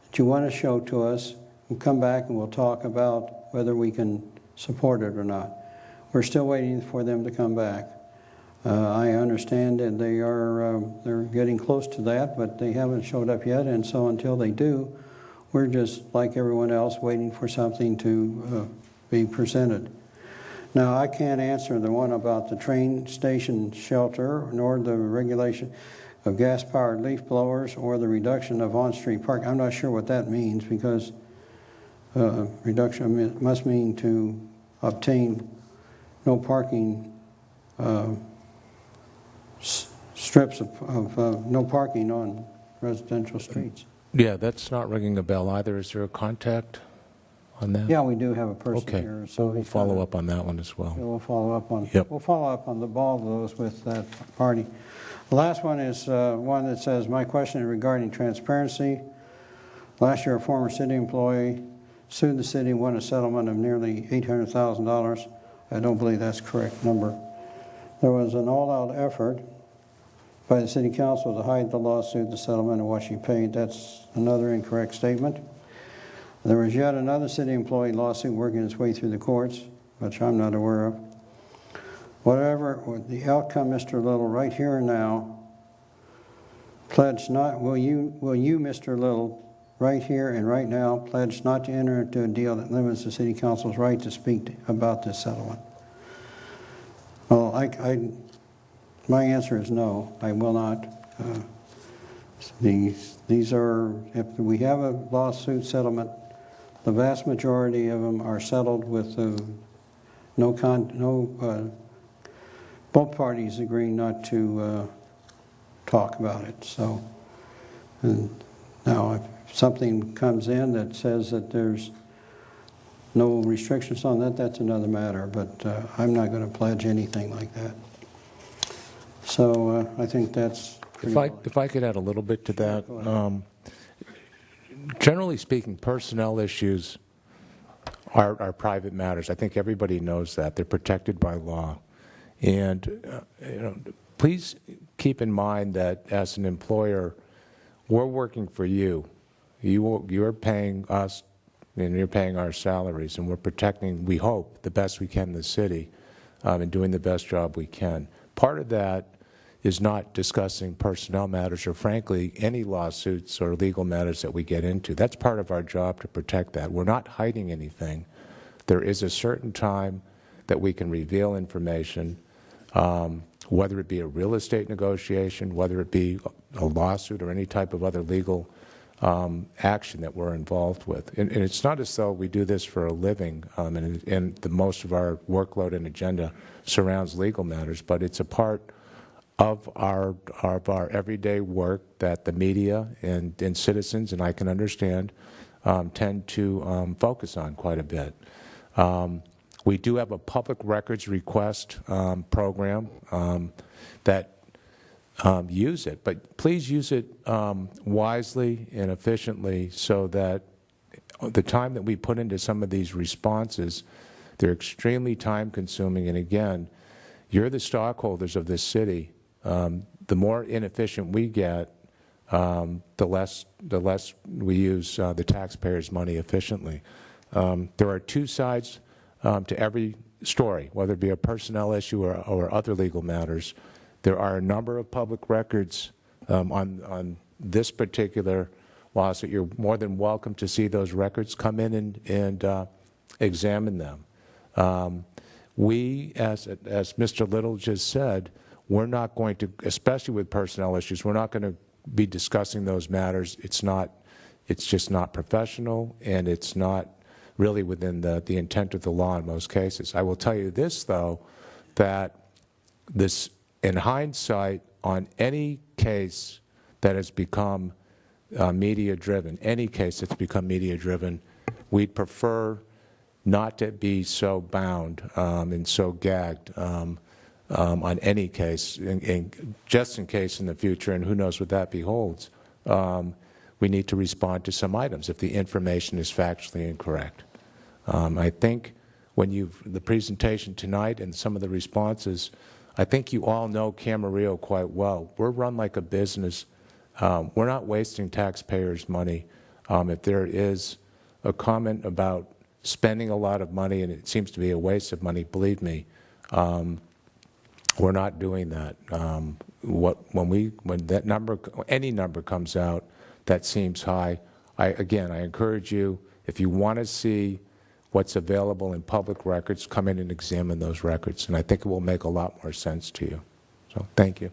that you want to show to us, we'll come back and we'll talk about whether we can support it or not. We're still waiting for them to come back. I understand that they're getting close to that, but they haven't showed up yet, and so until they do, we're just like everyone else waiting for something to be presented. Now, I can't answer the one about the train station shelter, nor the regulation of gas-powered leaf blowers, or the reduction of on-street parking. I'm not sure what that means, because reduction must mean to obtain no parking strips of no parking on residential streets. Yeah, that's not ringing a bell either. Is there a contact on that? Yeah, we do have a person here. Okay, so we'll follow up on that one as well. We'll follow up on. Yep. We'll follow up on all of those with that party. The last one is one that says, my question is regarding transparency. Last year, a former city employee sued the city and won a settlement of nearly $800,000. I don't believe that's the correct number. There was an all-out effort by the city council to hide the lawsuit, the settlement, and what she paid. That's another incorrect statement. There was yet another city employee lawsuit working its way through the courts, which I'm not aware of. Whatever the outcome, Mr. Little, right here and now, pledge not, will you, Mr. Little, right here and right now, pledge not to enter into a deal that limits the city council's right to speak about this settlement? Well, my answer is no, I will not. These are, if we have a lawsuit settlement, the vast majority of them are settled with both parties agreeing not to talk about it. So, now if something comes in that says that there's no restrictions on that, that's another matter, but I'm not going to pledge anything like that. So I think that's If I could add a little bit to that, generally speaking, personnel issues are private matters. I think everybody knows that. They're protected by law. And please keep in mind that as an employer, we're working for you. You're paying us, and you're paying our salaries, and we're protecting, we hope, the best we can in the city and doing the best job we can. Part of that is not discussing personnel matters or, frankly, any lawsuits or legal matters that we get into. That's part of our job to protect that. We're not hiding anything. There is a certain time that we can reveal information, whether it be a real estate negotiation, whether it be a lawsuit or any type of other legal action that we're involved with. And it's not as though we do this for a living, and the most of our workload and agenda surrounds legal matters, but it's a part of our everyday work that the media and citizens, and I can understand, tend to focus on quite a bit. We do have a public records request program that use it, but please use it wisely and efficiently so that the time that we put into some of these responses, they're extremely time-consuming, and again, you're the stockholders of this city. The more inefficient we get, the less we use the taxpayers' money efficiently. There are two sides to every story, whether it be a personnel issue or other legal matters. There are a number of public records on this particular lawsuit. You're more than welcome to see those records. Come in and examine them. We, as Mr. Little just said, we're not going to, especially with personnel issues, we're not going to be discussing those matters. It's just not professional, and it's not really within the intent of the law in most cases. I will tell you this, though, that this, in hindsight, on any case that has become media-driven, any case that's become media-driven, we'd prefer not to be so bound and so gagged on any case, just in case in the future, and who knows what that beholds, we need to respond to some items if the information is factually incorrect. I think when the presentation tonight and some of the responses, I think you all know Camarillo quite well. We're run like a business. We're not wasting taxpayers' money. If there is a comment about spending a lot of money, and it seems to be a waste of money, believe me, we're not doing that. When that number, any number comes out that seems high, again, I encourage you, if you want to see what's available in public records, come in and examine those records, and I think it will make a lot more sense to you. So, thank you.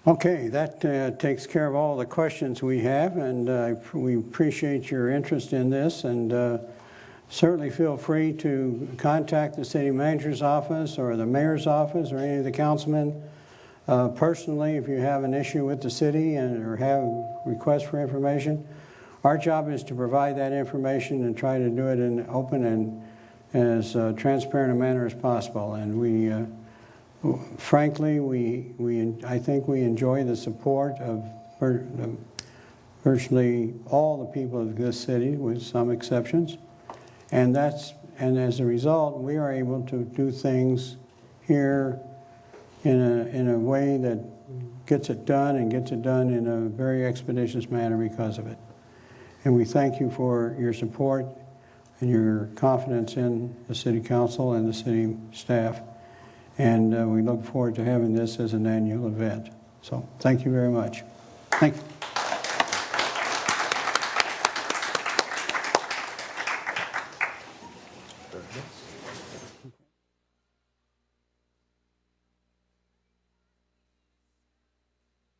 Okay, that takes care of all the questions we have, and we appreciate your interest in this, and certainly feel free to contact the city manager's office or the mayor's office or any of the councilmen personally if you have an issue with the city or have requests for information. Our job is to provide that information and try to do it in open and as transparent a manner as possible. And we, frankly, I think we enjoy the support of virtually all the people of this city, with some exceptions. And as a result, we are able to do things here in a way that gets it done and gets it done in a very expeditious manner because of it. And we thank you for your support and your confidence in the City Council and the city staff. And we look forward to having this as an annual event. So thank you very much. Thank you.